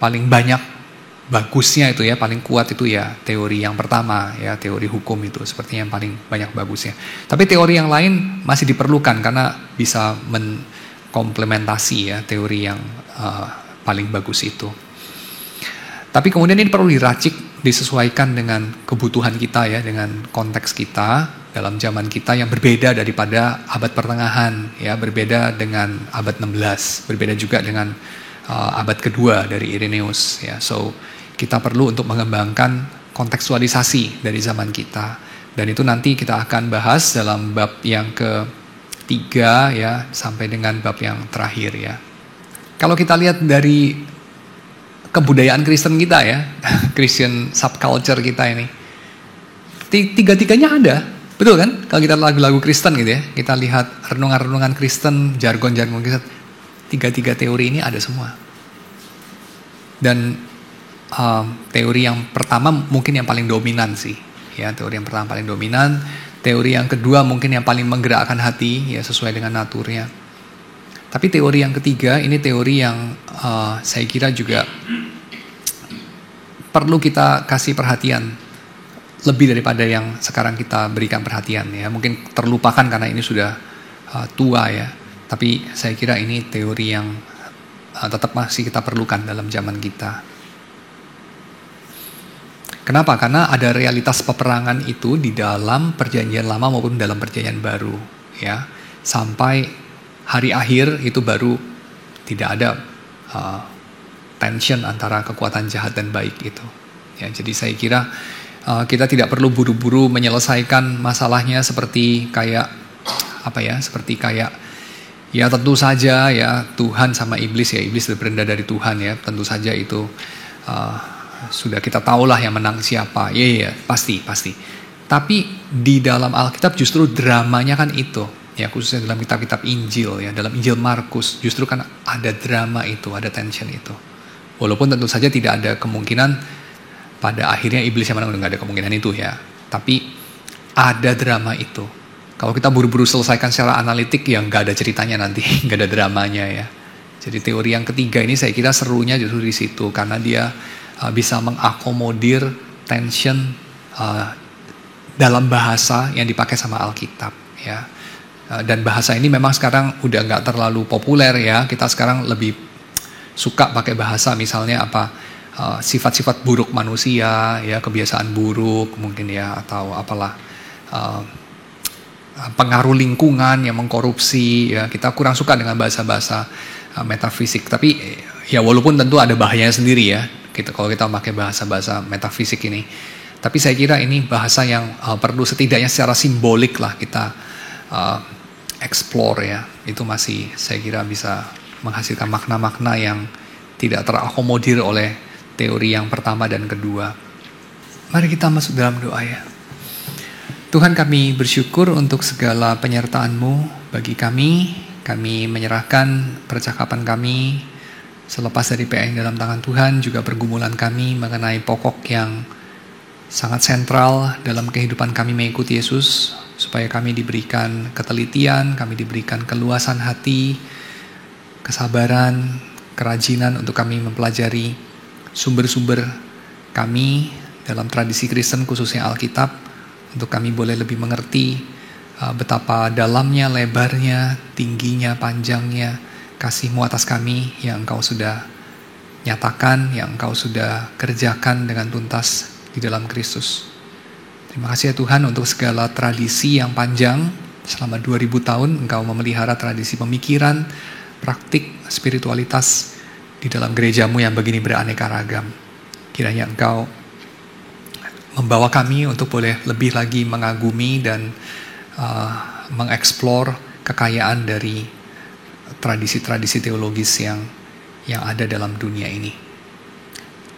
banyak bagusnya itu ya, paling kuat itu ya teori yang pertama ya, teori hukum itu sepertinya yang paling banyak bagusnya. Tapi teori yang lain masih diperlukan karena bisa menkomplementasi ya teori yang paling bagus itu. Tapi kemudian ini perlu diracik, disesuaikan dengan kebutuhan kita ya, dengan konteks kita dalam zaman kita yang berbeda daripada abad pertengahan ya, berbeda dengan abad 16, berbeda juga dengan abad kedua dari Irenaeus ya. So kita perlu untuk mengembangkan kontekstualisasi dari zaman kita, dan itu nanti kita akan bahas dalam bab yang ketiga ya, sampai dengan bab yang terakhir ya. Kalau kita lihat dari kebudayaan Kristen kita ya, Christian subculture kita ini, tiga-tiganya ada, betul kan? Kalau kita lagu-lagu Kristen gitu ya, kita lihat renungan-renungan Kristen, jargon-jargon Kristen, tiga teori ini ada semua. Dan teori yang pertama mungkin yang paling dominan sih, ya teori yang pertama paling dominan. Teori yang kedua mungkin yang paling menggerakkan hati, ya sesuai dengan naturnya. Tapi teori yang ketiga, ini teori yang saya kira juga perlu kita kasih perhatian lebih daripada yang sekarang kita berikan perhatian ya. Mungkin terlupakan karena ini sudah tua ya. Tapi saya kira ini teori yang tetap masih kita perlukan dalam zaman kita. Kenapa? Karena ada realitas peperangan itu di dalam perjanjian lama maupun dalam perjanjian baru ya. Sampai hari akhir itu baru tidak ada tension antara kekuatan jahat dan baik itu. Ya, jadi saya kira kita tidak perlu buru-buru menyelesaikan masalahnya seperti kayak ya tentu saja ya Tuhan sama iblis, ya iblis lebih rendah dari Tuhan ya, tentu saja itu sudah kita tahulah yang menang siapa. Ya pasti. Tapi di dalam Alkitab justru dramanya kan itu. Ya khususnya dalam kitab-kitab Injil ya, dalam Injil Markus justru kan ada drama itu, ada tension itu. Walaupun tentu saja tidak ada kemungkinan pada akhirnya iblis yang menang, nggak ada kemungkinan itu ya. Tapi ada drama itu. Kalau kita buru-buru selesaikan secara analitik ya nggak ada ceritanya nanti, nggak ada dramanya ya. Jadi teori yang ketiga ini saya kira serunya justru di situ karena dia bisa mengakomodir tension dalam bahasa yang dipakai sama Alkitab ya. Dan bahasa ini memang sekarang udah nggak terlalu populer ya. Kita sekarang lebih suka pakai bahasa misalnya sifat-sifat buruk manusia ya, kebiasaan buruk mungkin ya, atau apalah pengaruh lingkungan yang mengkorupsi ya. Kita kurang suka dengan bahasa-bahasa metafisik. Tapi ya walaupun tentu ada bahayanya sendiri ya. Kalau kita pakai bahasa-bahasa metafisik ini. Tapi saya kira ini bahasa yang perlu setidaknya secara simbolik lah kita explore ya. Itu masih saya kira bisa menghasilkan makna-makna yang tidak terakomodir oleh teori yang pertama dan kedua. Mari kita masuk dalam doa ya. Tuhan, kami bersyukur untuk segala penyertaan-Mu bagi kami. Kami menyerahkan percakapan kami selepas dari PA dalam tangan Tuhan, juga pergumulan kami mengenai pokok yang sangat sentral dalam kehidupan kami mengikuti Yesus, supaya kami diberikan ketelitian, kami diberikan keluasan hati, kesabaran, kerajinan untuk kami mempelajari sumber-sumber kami dalam tradisi Kristen khususnya Alkitab, untuk kami boleh lebih mengerti betapa dalamnya, lebarnya, tingginya, panjangnya kasih-Mu atas kami yang Engkau sudah nyatakan, yang Engkau sudah kerjakan dengan tuntas di dalam Kristus. Terima kasih ya Tuhan untuk segala tradisi yang panjang. Selama 2000 tahun Engkau memelihara tradisi pemikiran, praktik, spiritualitas di dalam gereja-Mu yang begini beraneka ragam. Kiranya Engkau membawa kami untuk boleh lebih lagi mengagumi dan mengeksplor kekayaan dari tradisi-tradisi teologis yang ada dalam dunia ini.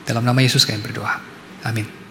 Dalam nama Yesus kami berdoa. Amin.